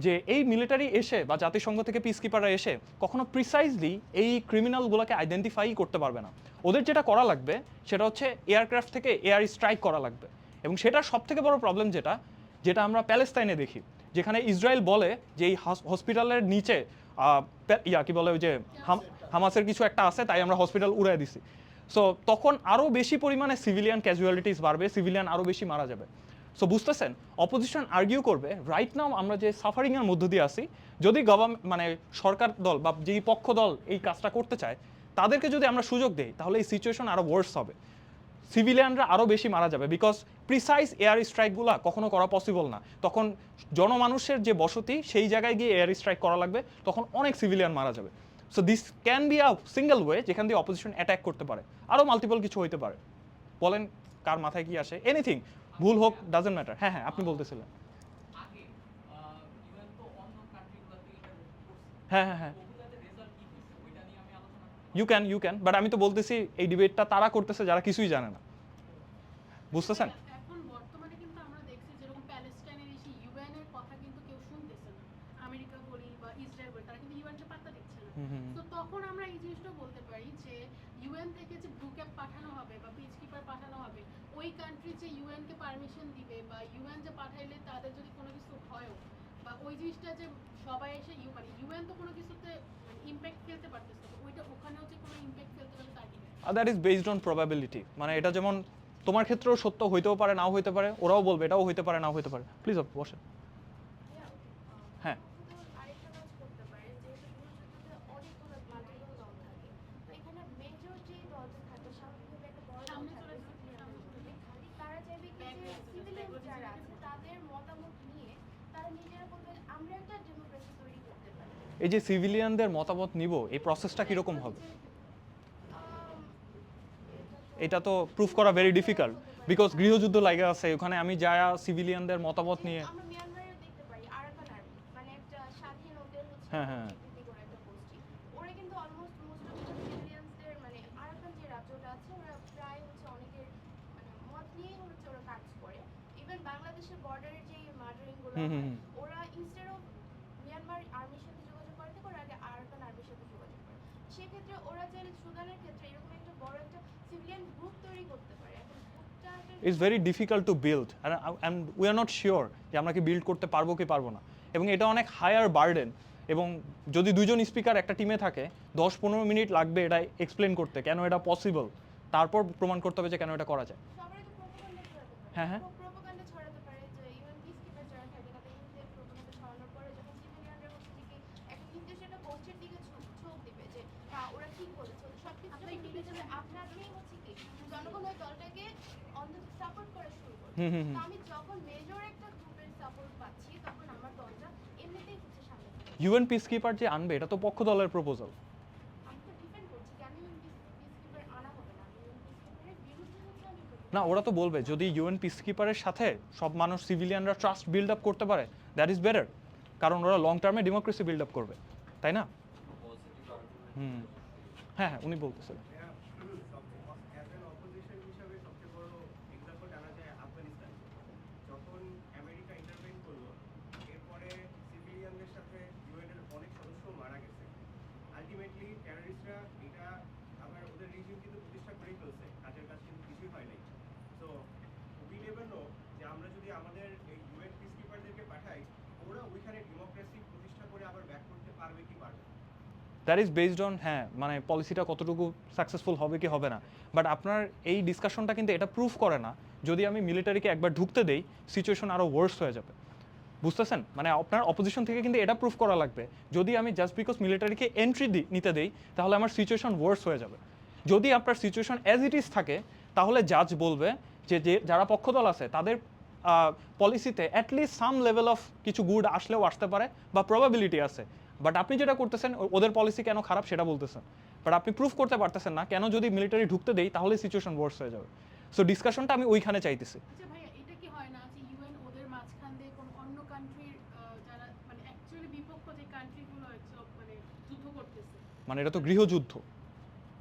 S1: যে এই মিলিটারি এসে বা জাতিসংঘ থেকে পিস কিপাররা এসে কখনো প্রিসাইজলি এই ক্রিমিনালগুলোকে আইডেন্টিফাই করতে পারবে না। ওদের যেটা করা লাগবে সেটা হচ্ছে এয়ারক্রাফট থেকে এয়ার স্ট্রাইক করা লাগবে। এবং সেটার সব থেকে বড় প্রবলেম যেটা যেটা আমরা প্যালেস্তাইনে দেখি, যেখানে ইসরায়েল বলে যে এই হসপিটালের নিচে কি বলে ওই যে হামাসের কিছু একটা আছে, তাই আমরা হসপিটাল উড়াই দিছি। সো তখন আরও বেশি পরিমাণে সিভিলিয়ান ক্যাজুয়ালিটিস বাড়বে, সিভিলিয়ান আরও বেশি মারা যাবে। সো বুঝতেছেন, অপোজিশন আর্গিউ করবে রাইট নাও আমরা যে সাফারিংয়ের মধ্য দিয়ে আসি, যদি গভর্নমেন্ট মানে সরকার দল বা যেই পক্ষ দল এই কাজটা করতে চায় তাদেরকে যদি আমরা সুযোগ দেই তাহলে এই সিচুয়েশন আরও ওয়ার্স হবে, সিভিলিয়ানরা আরও বেশি মারা যাবে। বিকজ প্রিসাইজ এয়ার স্ট্রাইকগুলো কখনো করা পসিবল না। তখন জনমানুষের যে বসতি সেই জায়গায় গিয়ে এয়ার স্ট্রাইক করা লাগবে, তখন অনেক সিভিলিয়ান মারা যাবে। So this can be a single way যেখান দিয়ে অপোজিশন অ্যাটাক করতে পারে। আরও মাল্টিপল কিছু হইতে পারে, বলেন কার মাথায় কি আসে? এনিথিং, ভুল হোক ডাজেন্ট ম্যাটার। হ্যাঁ হ্যাঁ আপনি বলতেছিলেন। হ্যাঁ হ্যাঁ হ্যাঁ ইউ ক্যান বাট আমি তো বলতেছি এই ডিবেটটা তারা করতেছে যারা কিছুই জানে না, বুঝতেছেন?
S2: এখন বর্তমানে কিন্তু আমরা দেখছি যেরকম প্যালেস্টাইনের এই ইউএন এর কথা কিন্তু কেউ শুনতেছে না, আমেরিকা বলি বা ইসরায়েল বলি, তারা কিন্তু ইউএন কে পাত্তা দিচ্ছে না। তো তখন আমরা এই জিনিসটা বলতে পারি যে ইউএন থেকে যে ব্লু ক্যাপ পাঠানো হবে বা পিস কিপার পাঠানো হবে, ওই কান্ট্রি যে ইউএন কে পারমিশন দিবে বা ইউএন যে পাঠাইলে তাদের যদি কোনো কিছু হয় বা ওই জিনিসটা যে সবাই এসে মানে ইউএন তো কোনো কিছুতে ইমপ্যাক্ট ফেলতে পারতেছে না, ওইটা ওখানেও যে কোনো ইমপ্যাক্ট ফেলতে পারে তার কি?
S1: That is based on probability. মানে এটা যেমন তোমার ক্ষেত্রেও সত্য হইতেও পারে, নাও হইতে পারে, ওরাও বলবে এটাও হইতে পারে, নাও হইতে পারে। প্লিজ বসেন। হ্যাঁ এই যে সিভিলিয়ানদের মতামত নিব, এই প্রসেসটা কিরকম হবে? এটা তো প্রুফ করা ভেরি ডিফিকাল্ট, বিকজ গৃহযুদ্ধ লাগে আছে ওখানে। আমি যা সিভিলিয়ানদের মতামত নিয়ে হ্যাঁ হ্যাঁ হুম হুম
S3: ওরা ইনস্টেড অফ মিয়ানমার আর্মির সাথে যোগাযোগ করতে ওরা আগে আরাকান আর্মির সাথে যোগাযোগ করে। সেক্ষেত্রে ওরা চাইলে সুদানের ক্ষেত্রে এরকম একটা বড় একটা সিভিলিয়ান গ্রুপ তৈরি করতে পারে। এখন গ্রুপটা
S1: it's very difficult to build and we are not sure যে আমরা কি বিল্ড করতে পারবো কি পারবো না। এবং এটা অনেক হায়ার বার্ডেন। এবং যদি দুজন স্পিকার একটা টিমে থাকে 10-15 মিনিট লাগবে এটা এক্সপ্লেন করতে কেন এটা পসিবল, তারপর প্রমাণ করতে হবে যে কেন এটা করা যায়।
S3: সবাই তো প্রোপাগান্ডা ছড়াতে পারে।
S1: হ্যাঁ হ্যাঁ
S3: প্রোপাগান্ডা ছড়াতে পারে যে ইউএন পিসকিপার যারা থাকে তাদের ইউনিটে প্রোপাগান্ডা ছড়ানোর পরে যখন সিভিলিয়ানরা হচ্ছে কি একটা নির্দিষ্ট একটা গোষ্ঠীর দিকে ছোপ দিবে যে হ্যাঁ ওরা ঠিক বলেছে, সবকিছু যখন বিবেচনা আপনাকেই হচ্ছে কি জনগণ ওই দলটাকে অন্তত সাপোর্ট করা শুরু করে। তো আমি যখন মেজর একটা গ্রুপের সাপোর্ট পাচ্ছি তখন আমার দলটা এমনিতেই হচ্ছে সামনে।
S1: ইউএন পিসকিপার যে আনবে এটা তো পক্ষ দলের প্রপোজাল।
S3: আমি তো ডিপেন্ড করছি কেন ইউএন পিসকিপার আনা হবে না, ইউএন পিসকিপারের বিরুদ্ধে হচ্ছে আমি
S1: না, ওরা তো বলবে যদি ইউএন পিসকিপারের সাথে সব মানুষ সিভিলিয়ানরা ট্রাস্ট বিল্ড আপ করতে পারে দ্যাট ইজ বেটার, কারণ ওরা লং টার্মে ডেমোক্রেসি বিল্ড আপ করবে, তাই না? হুম হ্যাঁ হ্যাঁ উনি বলতেছিলেন। দ্যাট ইজ বেসড অন হ্যাঁ মানে পলিসিটা কতটুকু সাকসেসফুল হবে কি হবে না, বাট আপনার এই ডিসকাশনটা কিন্তু এটা প্রুফ করে না যদি আমি মিলিটারিকে একবার ঢুকতে দেই সিচুয়েশন আরও ওয়ার্স হয়ে যাবে। বুঝতেছেন, মানে আপনার অপোজিশন থেকে কিন্তু এটা প্রুফ করা লাগবে যদি আমি জাস্ট বিকজ মিলিটারিকে এন্ট্রি নিতে দেই তাহলে আমার সিচুয়েশন ওয়ার্স হয়ে যাবে। যদি আপনার সিচুয়েশন অ্যাজ ইট ইজ থাকে তাহলে জাজ বলবে যে যারা পক্ষদল আছে তাদের পলিসিতে অ্যাটলিস্ট সাম লেভেল অফ কিছু গুড আসলেও আসতে পারে বা প্রবাবিলিটি আছে, বাট আপনি যেটা করতেছেন ওদের পলিসি কেন খারাপ সেটা বলতেছেন, বাট আপনি প্রুফ করতে পারতেছেন না কেন যদি মিলিটারি ঢুকতে দেই তাহলে সিচুয়েশন ওয়ার্স হয়ে যাবে। সো ডিসকাশনটা আমি ওইখানে চাইতেছি।
S2: আচ্ছা ভাইয়া, এটা কি হয় না যে ইউএন ওদের মাঝখান দিয়ে কোনো অন্য কান্ট্রির যারা মানে অ্যাকচুয়ালি বিপক্ষ যে কান্ট্রিগুলো মানে যুদ্ধ করতেছে,
S1: মানে এটা তো গৃহযুদ্ধ,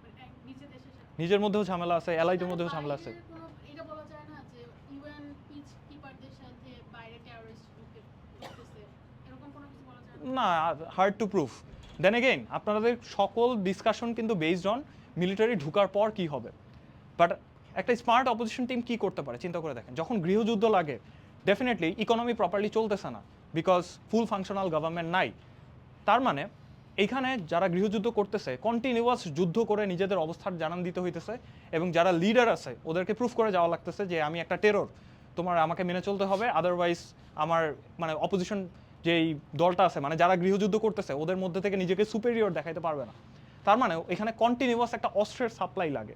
S2: মানে নিজের দেশের সাথে
S1: নিজের মধ্যেও ঝামেলা আছে, অ্যালাইদের মধ্যেও ঝামেলা আছে।
S2: বাইরের কোনো এটা বলা যায় না যে ইউএন পিস কিপারদের সাথে বাইরে টেররিস্ট ঢুকতেছে, এরকম কোনো কিছু বলা যায় না?
S1: না, hard to proof. Then again আপনাদের সকল ডিসকাশন কিন্তু বেসড অন মিলিটারি ঢুকার পর কি হবে, বাট একটা স্মার্ট অপোজিশন টিম কি করতে পারে চিন্তা করে দেখেন। যখন গৃহযুদ্ধ লাগে ডেফিনেটলি ইকোনমি প্রপারলি চলতেছে না বিকজ ফুল ফাংশনাল গভর্নমেন্ট নাই, তার মানে এইখানে যারা গৃহযুদ্ধ করতেছে কন্টিনিউয়াস যুদ্ধ করে নিজেদের অবস্থার জানান দিতে হইতেছে এবং যারা লিডার আছে ওদেরকে প্রুফ করে যাওয়া লাগতেছে যে আমি একটা টেরর, তোমার আমাকে মেনে চলতে হবে, আদারওয়াইজ আমার মানে অপোজিশন যেই দলটা আছে মানে যারা গৃহযুদ্ধ করতেছে ওদের মধ্যে থেকে নিজেকে সুপেরিয়র দেখাইতে পারবে না। তার মানে এখানে কন্টিনিউয়াস একটা অস্ত্রের সাপ্লাই লাগে।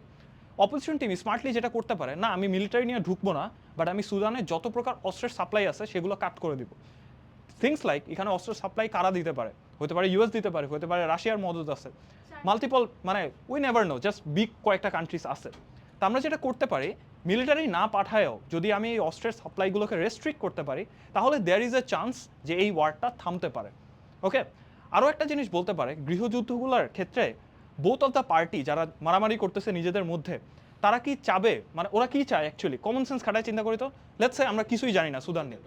S1: অপোজিশন টিম স্মার্টলি যেটা করতে পারে, না আমি মিলিটারি নিয়ে ঢুকবো না, বাট আমি সুদানে যত প্রকার অস্ত্রের সাপ্লাই আছে সেগুলো কাট করে দিব। থিংস লাইক এখানে অস্ত্রের সাপ্লাই কারা দিতে পারে, হতে পারে ইউএস দিতে পারে, হতে পারে রাশিয়ার মদত আছে, মাল্টিপল মানে we never know, just big কয়েকটা কান্ট্রিজ আছে। তা আমরা যেটা করতে পারি মিলিটারি না পাঠায়ও যদি আমি এই অস্ত্রের সাপ্লাইগুলোকে রেস্ট্রিক্ট করতে পারি তাহলে দেয়ার ইজ এ চান্স যে এই ওয়ারটা থামতে পারে। ওকে, আরও একটা জিনিস বলতে পারে গৃহযুদ্ধগুলোর ক্ষেত্রে বোথ অফ দ্য পার্টি যারা মারামারি করতেছে নিজেদের মধ্যে তারা কি চাবে, মানে ওরা কি চায় অ্যাকচুয়ালি কমন সেন্স খাটায় চিন্তা করি তো। লেটস সে আমরা কিছুই জানি না সুদান নিয়ে,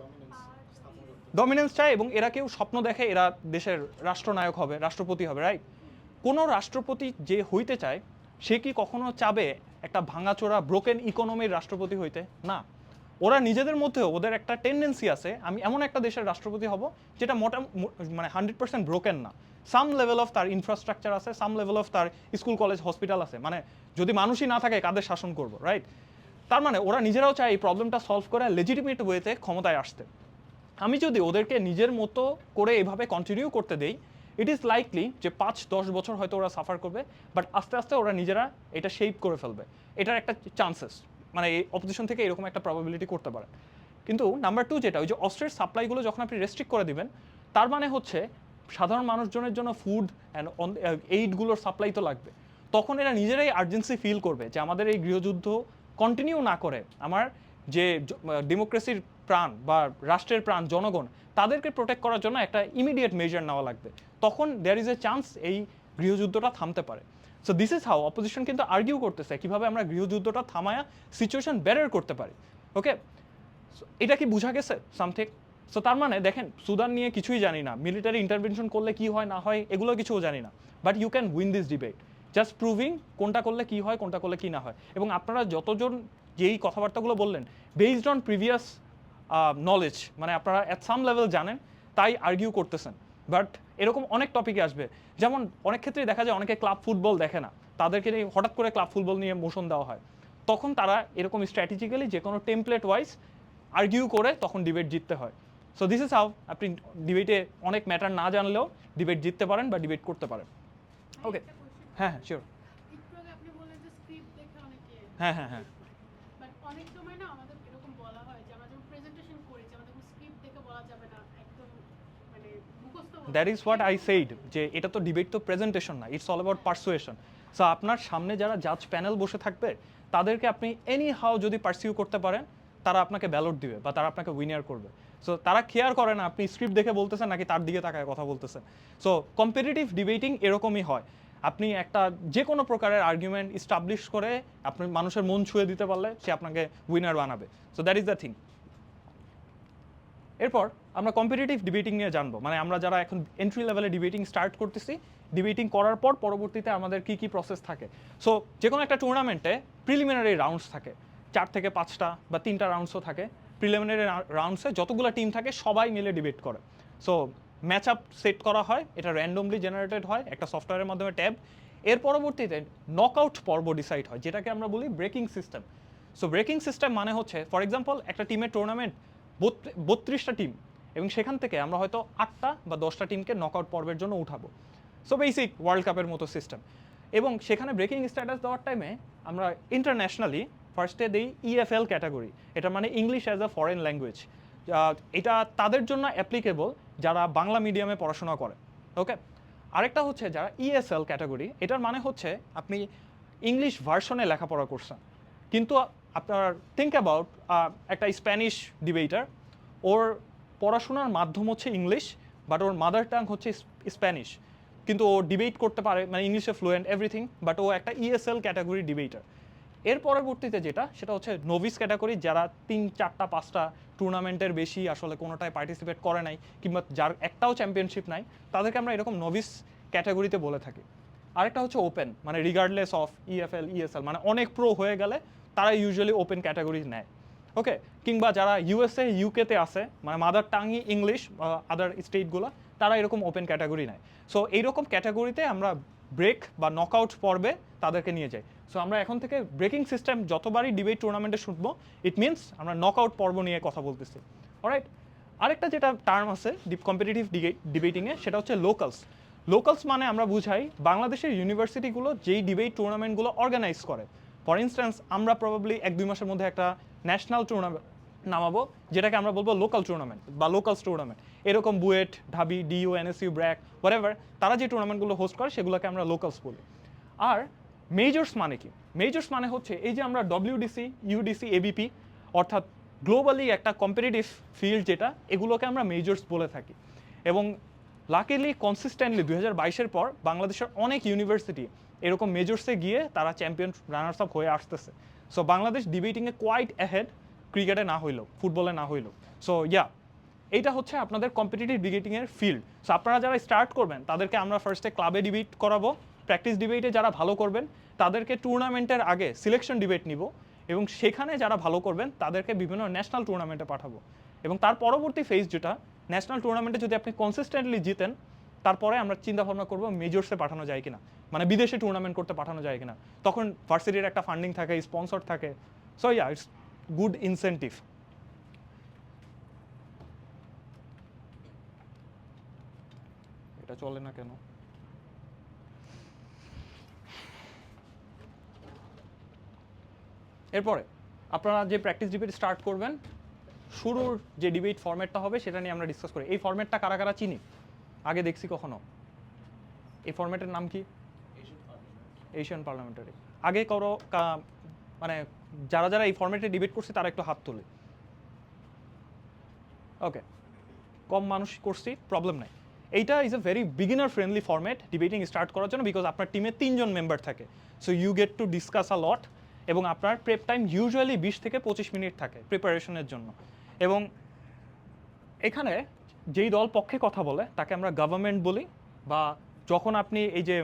S1: ডমিনেন্স চায় এবং এরা কেউ স্বপ্ন দেখে এরা দেশের রাষ্ট্রনায়ক হবে, রাষ্ট্রপতি হবে, রাইট? কোনো রাষ্ট্রপতি যে হইতে চায় সে কি কখনো চাবে একটা ভাঙাচোরা ব্রোকেন ইকোনমির রাষ্ট্রপতি হইতে? না, ওরা নিজেদের মধ্যেও ওদের একটা টেন্ডেন্সি আছে আমি এমন একটা দেশের রাষ্ট্রপতি হব যেটা মানে 100% ব্রোকেন না, সাম লেভেল অফ তার ইনফ্রাস্ট্রাকচার আছে, সাম লেভেল অফ তার স্কুল কলেজ হসপিটাল আছে, মানে যদি মানুষই না থাকে কাদের শাসন করবো, রাইট? তার মানে ওরা নিজেরাও চায় এই প্রবলেমটা সলভ করে লেজিটিমেট ওয়েতে ক্ষমতায় আসতে। আমি যদি ওদেরকে নিজের মতো করে এভাবে কন্টিনিউ করতে দেই ইট ইজ লাইকলি যে 5-10 বছর হয়তো ওরা সাফার করবে, বাট আস্তে আস্তে ওরা নিজেরা এটা শেপ করে ফেলবে। এটার একটা চান্সেস মানে এই অপোজিশন থেকে এরকম একটা প্রবাবিলিটি করতে পারে। কিন্তু নাম্বার 2 যেটা ওই যে অস্ত্রের সাপ্লাইগুলো যখন আপনি রেস্ট্রিক্ট করে দিবেন তার মানে হচ্ছে সাধারণ মানুষজনের জন্য ফুড অ্যান্ড এইডগুলোর সাপ্লাই তো লাগবে, তখন এরা নিজেরাই আর্জেন্সি ফিল করবে যে আমাদের এই গৃহযুদ্ধ কন্টিনিউ না করে আমার যে ডেমোক্রেসির প্রাণ বা রাষ্ট্রের প্রাণ জনগণ তাদেরকে প্রোটেক্ট করার জন্য একটা ইমিডিয়েট মেজার নেওয়া লাগবে, তখন দেয়ার ইজ এ চান্স এই গৃহযুদ্ধটা থামতে পারে। So this is how opposition কিন্তু আর্গিউ করতেছে কিভাবে আমরা গৃহযুদ্ধটা থামায়া সিচুয়েশন বেটার করতে পারি। ওকে, এটা কি বোঝা গেছে সামথিং? সো তার মানে দেখেন সুদান নিয়ে কিছুই জানি না, মিলিটারি ইন্টারভেনশন করলে কি হয় না হয় এগুলো কিছুও জানি না, but you can win this debate just proving কোনটা করলে কি হয় কোনটা করলে কি না হয়। এবং আপনারা যতজন যেই কথাবার্তাগুলো বললেন বেসড অন প্রিভিয়াস নলেজ, মানে আপনারা অ্যাট সাম লেভেল জানেন তাই আর্গিউ করতেছেন, বাট এরকম অনেক টপিকে আসবে। যেমন অনেক ক্ষেত্রেই দেখা যায় অনেকে ক্লাব ফুটবল দেখে না, তাদেরকে নিয়ে হঠাৎ করে ক্লাব ফুটবল নিয়ে মোশন দেওয়া হয়, তখন তারা এরকম স্ট্র্যাটেজিক্যালি যে কোনো টেমপ্লেট ওয়াইজ আর্গিউ করে তখন ডিবেট জিততে হয়। সো দিস ইজ হাউ আপনি ডিবেটে অনেক ম্যাটার না জানলেও ডিবেট জিততে পারেন বা ডিবেট করতে পারেন। ওকে, হ্যাঁ হ্যাঁ শিওর,
S2: একটু আগে আপনি বললেন যে স্ক্রিপ্ট দেখে অনেকে,
S1: হ্যাঁ হ্যাঁ হ্যাঁ
S2: বাট অনেক সময় না আমাদের এরকম বলা হয় যে আমরা যখন প্রেজেন্টেশন করি যে আমাদের স্ক্রিপ্ট দেখে বলা যাবে না, একদম মানে মুখস্থ বলতে
S1: দ্যাট ইজ হোয়াট আই
S2: হবে।
S1: সেইড যে এটা তো ডিবেট তো প্রেজেন্টেশন না, it's all about persuasion. So আপনার সামনে যারা জাজ প্যানেল বসে থাকবে তাদেরকে আপনি এনি হাউ যদি পারসিউ করতে পারেন তারা আপনাকে ব্যালট দিবে বা তারা আপনাকে উইনার করবে। সো তারা কেয়ার করে না আপনি স্ক্রিপ্ট দেখে বলতেছেন নাকি তার দিকে তাকায় কথা বলতেছেন। সো কম্পিটিটিভ ডিবেটিং এরকমই হয়, আপনি একটা যে কোনো প্রকারের আর্গুমেন্ট ইস্টাবলিশ করে আপনি মানুষের মন ছুঁয়ে দিতে পারলে সে আপনাকে উইনার বানাবে। So that is the thing. এরপর আমরা কম্পিটিটিভ ডিবেটিং নিয়ে জানবো, মানে আমরা যারা এখন এন্ট্রি লেভেলে ডিবেটিং স্টার্ট করতেছি, ডিবেটিং করার পর পরবর্তীতে আমাদের কি কি প্রসেস থাকে। সো যে কোনো একটা টুর্নামেন্টে প্রিলিমিনারি রাউন্ডস থাকে 4 থেকে 5টা বা 3টা রাউন্ডসও থাকে। প্রিলিমিনারি রাউন্ডসে যতগুলো টিম থাকে সবাই মিলে ডিবেট করে। সো ম্যাচ আপ সেট করা হয়, এটা র্যান্ডমলি জেনারেটেড হয় একটা সফটওয়্যারের মাধ্যমে ট্যাব। এর পরবর্তীতে নকআউট পর্ব ডিসাইড হয়, যেটাকে আমরা বলি braking system. So braking system মানে হচ্ছে ফর এক্সাম্পল একটা টিমের টুর্নামেন্ট 32টা টিম, এবং সেখান থেকে আমরা হয়তো 8টা বা 10টা টিমকে নকআউট পর্বের জন্য উঠাবো। সো বেসিক ওয়ার্ল্ড কাপের মতো সিস্টেম। এবং সেখানে ব্রেকিং স্ট্যাটাস দেওয়ার টাইমে আমরা ইন্টারন্যাশনালি ফার্স্টে দিই EFL ক্যাটাগরি, এটা মানে English as a foreign language. এটা তাদের জন্য অ্যাপ্লিকেবল যারা বাংলা মিডিয়ামে পড়াশোনা করে, ওকে। আরেকটা হচ্ছে যারা ESL ক্যাটাগরি, এটার মানে হচ্ছে আপনি ইংলিশ ভার্সনে লেখাপড়া করছেন, কিন্তু আপনার থিঙ্ক অ্যাবাউট একটা স্প্যানিশ ডিবেটার, ওর পড়াশোনার মাধ্যম হচ্ছে English, but or mother tongue হচ্ছে স্প্যানিশ, কিন্তু ও ডিবেট করতে পারে, মানে ইংলিশে ফ্লুয়েন্ট এভরিথিং, বাট ও একটা ESL ক্যাটাগরি ডিবেটার। এর পরবর্তীতে সেটা হচ্ছে নোভিস ক্যাটাগরি, যারা 3, 4, 5টা টুর্নামেন্টের বেশি আসলে কোনোটায় পার্টিসিপেট করে নাই, কিংবা যার একটাও চ্যাম্পিয়নশিপ নাই, তাদেরকে আমরা এরকম নোভিস ক্যাটাগরিতে বলে থাকি। আরেকটা হচ্ছে ওপেন, মানে রিগার্ডলেস অফ EFL ESL, মানে অনেক প্রো হয়ে গেলে তারা ইউজুয়ালি ওপেন ক্যাটাগরি নেয়, ওকে। কিংবা যারা USA UK-তে আছে, মানে মাদার টাংই ইংলিশ, আদার স্টেটগুলো, তারা এরকম ওপেন ক্যাটাগরি নেয়। সো এইরকম ক্যাটাগরিতে আমরা ব্রেক বা নকআউট পর্বে তাদেরকে নিয়ে যাই। সো আমরা এখন থেকে ব্রেকিং সিস্টেম যতবারই ডিবেট টুর্নামেন্টে শুনবো, ইট মিনস আমরা নকআউট পর্ব নিয়ে কথা বলতেছি, অলরাইট। আরেকটা যেটা টার্ম আছে কম্পিটিটিভ ডিবেটিংয়ে, সেটা হচ্ছে লোকালস। লোকালস মানে আমরা বুঝাই বাংলাদেশের ইউনিভার্সিটিগুলো যেই ডিবেট টুর্নামেন্টগুলো অর্গানাইজ করে। ফর ইনস্ট্যান্স আমরা প্রবাবলি 1-2 মাসের মধ্যে একটা ন্যাশনাল টুর্নামেন্ট নামাবো, যেটাকে আমরা বলবো লোকাল টুর্নামেন্ট বা লোকালস টুর্নামেন্ট। এরকম বুয়েট, ঢাবি, DU, NSU, ব্র্যাক, হোয়াটএভার, তারা যে টুর্নামেন্টগুলো হোস্ট করে সেগুলোকে আমরা লোকালস বলি। আর মেজর্স মানে কি? মেজর্স মানে হচ্ছে এই যে আমরা WDC, UDC, ABP, অর্থাৎ গ্লোবালি একটা কম্পিটিটিভ ফিল্ড যেটা, এগুলোকে আমরা মেজর্স বলে থাকি। এবং লাকিলি কনসিস্টেন্টলি 2022-এর পর বাংলাদেশের অনেক ইউনিভার্সিটি এরকম মেজর্সে গিয়ে তারা চ্যাম্পিয়ন রানার্স আপ হয়ে আসতেছে। সো বাংলাদেশ ডিবেটিংয়ে কোয়াইট অ্যাহেড, ক্রিকেটে না হইলেও, ফুটবলে না হইলেও। সো এইটা হচ্ছে আপনাদের কম্পিটিটিভ ডিবেটিংয়ের ফিল্ড। সো আপনারা যারা স্টার্ট করবেন তাদেরকে আমরা ফার্স্টে ক্লাবে ডিবেট করাবো, প্র্যাকটিস ডিবেটে যারা ভালো করবেন তাদেরকে টুর্নামেন্টের আগে সিলেকশন ডিবেট নিব, এবং সেখানে যারা ভালো করবেন তাদেরকে বিভিন্ন ন্যাশনাল টুর্নামেন্টে পাঠাবো। এবং তার পরবর্তী ফেজ যেটা, ন্যাশনাল টুর্নামেন্টে যদি আপনি কনসিস্টেন্টলি জিতেন, তারপরে আমরা চিন্তা ভাবনা করবো মেজর্সে পাঠানো যায় কিনা, মানে বিদেশে টুর্নামেন্ট করতে পাঠানো যায় কিনা। তখন ভার্সিটির একটা ফান্ডিং থাকে, স্পন্সর থাকে। So it's good incentive. এটা চলে না কেন? এরপরে আপনারা যে প্র্যাকটিস ডিবেট স্টার্ট করবেন, শুরুর যে ডিবেট ফরম্যাটটা হবে সেটা নিয়ে আমরা ডিসকাস করি। এই ফরম্যাটটা কারা কারা চিনি, আগে দেখছি কখনো? এই ফরম্যাটের নাম কি? Asian parliamentary. আগে মানে যারা যারা এই ফরম্যাটে ডিবেট করছে তারা একটু হাত তোলে। ওকে, কম মানুষ করছি, প্রবলেম নাই। এইটা is a very beginner friendly format debating start করার জন্য, বিকজ আপনার টিমে 3 জন মেম্বার থাকে। So you get to discuss a lot, এবং আপনার প্রেপ টাইম ইউজুয়ালি 20 থেকে 25 মিনিট থাকে প্রিপারেশনের জন্য। এবং এখানে যেই দল পক্ষে কথা বলে তাকে আমরা গভর্নমেন্ট বলি, বা যখন আপনি এই যে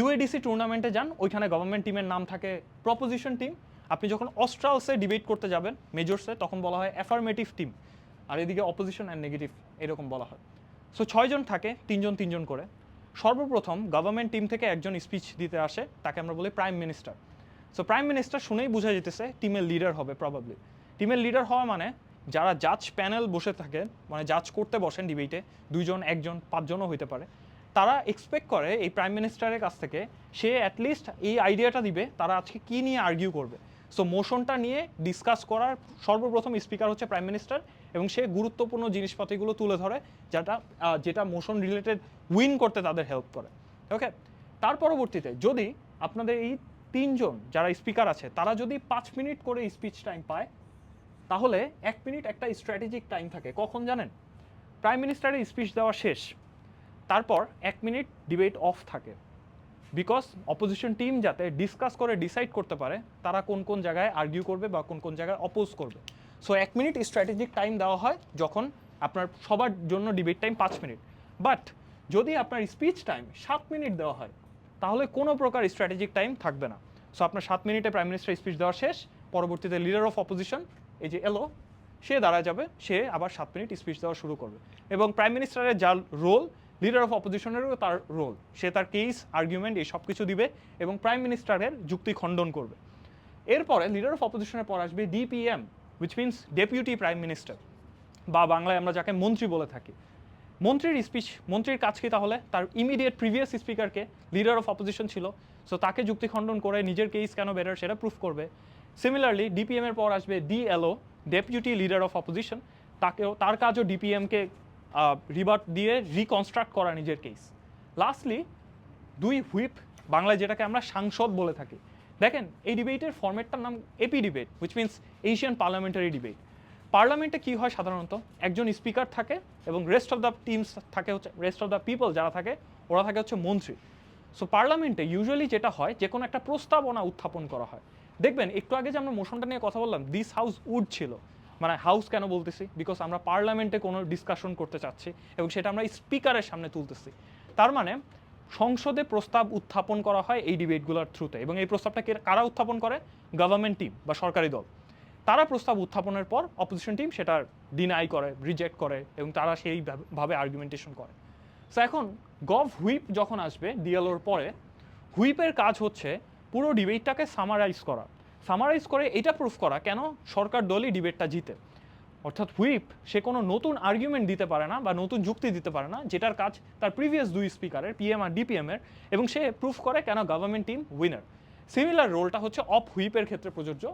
S1: UADC টুর্নামেন্টে যান ওইখানে গভর্নমেন্ট টিমের নাম থাকে প্রপোজিশন টিম। আপনি যখন অস্ট্রালসে ডিবেট করতে যাবেন মেজর্সে, তখন বলা হয় অ্যাফার্মেটিভ টিম, আর এদিকে অপোজিশন অ্যান্ড নেগেটিভ এরকম বলা হয়। সো 6 জন থাকে, 3 জন 3 জন করে। সর্বপ্রথম গভর্নমেন্ট টিম থেকে একজন স্পিচ দিতে আসে, তাকে আমরা বলি prime minister. So prime minister শুনেই বোঝা যেতেছে টিমের লিডার হবে প্রবাবলি। টিমের লিডার হওয়া মানে যারা জাজ প্যানেল বসে থাকে, মানে জাজ করতে বসেন ডিবেটে, 2 জন, 1 জন, 5 জনও হইতে পারে, তারা এক্সপেক্ট করে এই প্রাইম মিনিস্টারের কাছ থেকে সে অ্যাটলিস্ট এই আইডিয়াটা দিবে তারা আজকে কী নিয়ে আর্গিউ করবে। সো মোশনটা নিয়ে ডিসকাস করার সর্বপ্রথম স্পিকার হচ্ছে প্রাইম মিনিস্টার, এবং সে গুরুত্বপূর্ণ জিনিসপাতিগুলো তুলে ধরে যেটা মোশন রিলেটেড উইন করতে তাদের হেল্প করে, ওকে। তার পরবর্তীতে যদি আপনাদের এই 3 জন যারা স্পিকার আছে তারা যদি 5 মিনিট করে স্পিচ টাইম পায়, তাহলে 1 মিনিট একটা স্ট্র্যাটেজিক টাইম থাকে। কখন জানেন? প্রাইম মিনিস্টারের স্পিচ দেওয়া শেষ, তারপর 1 মিনিট ডিবেট অফ থাকে, বিকজ অপোজিশন টিম যাতে ডিসকাস করে ডিসাইড করতে পারে তারা কোন কোন জায়গায় আর্গিউ করবে বা কোন কোন জায়গায় অপোজ করবে। সো 1 মিনিট স্ট্র্যাটেজিক টাইম দেওয়া হয় যখন আপনার সবার জন্য ডিবেট টাইম 5 মিনিট। বাট যদি আপনার স্পিচ টাইম 7 মিনিট দেওয়া হয়, তাহলে কোনো প্রকার স্ট্র্যাটেজিক টাইম থাকবে না। সো আপনার 7 মিনিটে প্রাইম মিনিস্টার স্পিচ দেওয়া শেষ, পরবর্তীতে লিডার অফ অপোজিশন এই যে এলো, সে দাঁড়া যাবে, সে আবার 7 মিনিট স্পিচ দেওয়া শুরু করবে। এবং প্রাইম মিনিস্টারের যার রোল, লিডার অফ অপোজিশনেরও তার রোল, সে তার কেস আর্গুমেন্ট এই সব কিছু দিবে এবং প্রাইম মিনিস্টারের যুক্তি খণ্ডন করবে। এরপরে লিডার অফ অপোজিশনের পর আসবে DPM, which means deputy prime minister, বা বাংলায় আমরা যাকে মন্ত্রী বলে থাকি। মন্ত্রীর কাজ কি তাহলে? তার ইমিডিয়েট প্রিভিয়াস স্পিকারকে, লিডার অফ অপোজিশন ছিল, সো তাকে যুক্তি খণ্ডন করে নিজের কেস কেন বেটার সেটা প্রুফ করবে। সিমিলারলি ডিপিএম এর পর আসবে DLO, deputy leader of opposition, তার কাজও ডিপিএমকে রিবার্ট দিয়ে রিকনস্ট্রাক্ট করা নিজের কেস। লাস্টলি 2 হুইপ, বাংলায় যেটাকে আমরা সাংসদ বলে থাকি। দেখেন এই ডিবেটের ফরম্যাটটার নাম AP debate, which means Asian parliamentary debate. পার্লামেন্টে কি হয় সাধারণত, একজন স্পিকার থাকে এবং রেস্ট অফ দ্য টিমস থাকে হচ্ছে, রেস্ট অফ দ্য পিপল যারা থাকে ওরা থাকে হচ্ছে মন্ত্রী। সো পার্লামেন্টে ইউজুয়ালি যেটা হয়, যে কোনো একটা প্রস্তাবনা উত্থাপন করা হয়। দেখবেন একটু আগে যে আমরা মোশনটা নিয়ে কথা বললাম, দিস হাউস উড ছিল, মানে হাউস কেন বলতেছি, বিকজ আমরা পার্লামেন্টে কোনো ডিসকাশন করতে চাচ্ছি এবং সেটা আমরা স্পিকারের সামনে তুলতেছি। তার মানে সংসদে প্রস্তাব উত্থাপন করা হয় এই ডিবেটগুলোর থ্রুতে, এবং এই প্রস্তাবটা কারা উত্থাপন করে? গভর্নমেন্ট টিম বা সরকারি দল। তারা প্রস্তাব উত্থাপনের পর অপোজিশন টিম সেটা ডিনাই করে, রিজেক্ট করে এবং তারা সেইভাবে আর্গুমেন্টেশন করে। সো এখন গভ হুইপ যখন আসবে ডিএলওর পরে, হুইপের কাজ হচ্ছে পুরো ডিবেটটাকে সামারাইজ করে এটা প্রুফ করা কেন সরকার দলই ডিবেটটা জিতে। অর্থাৎ হুইপ সে কোনো নতুন আর্গুমেন্ট দিতে পারে না বা নতুন যুক্তি দিতে পারে না, যেটার কাজ তার প্রিভিয়াস 2 স্পিকারের, পিএম আর ডিপিএম এর, এবং সে প্রুফ করে কেন গভর্নমেন্ট টিম উইনার। সিমিলার রোলটা হচ্ছে অফ হুইপের ক্ষেত্রে প্রযোজ্য,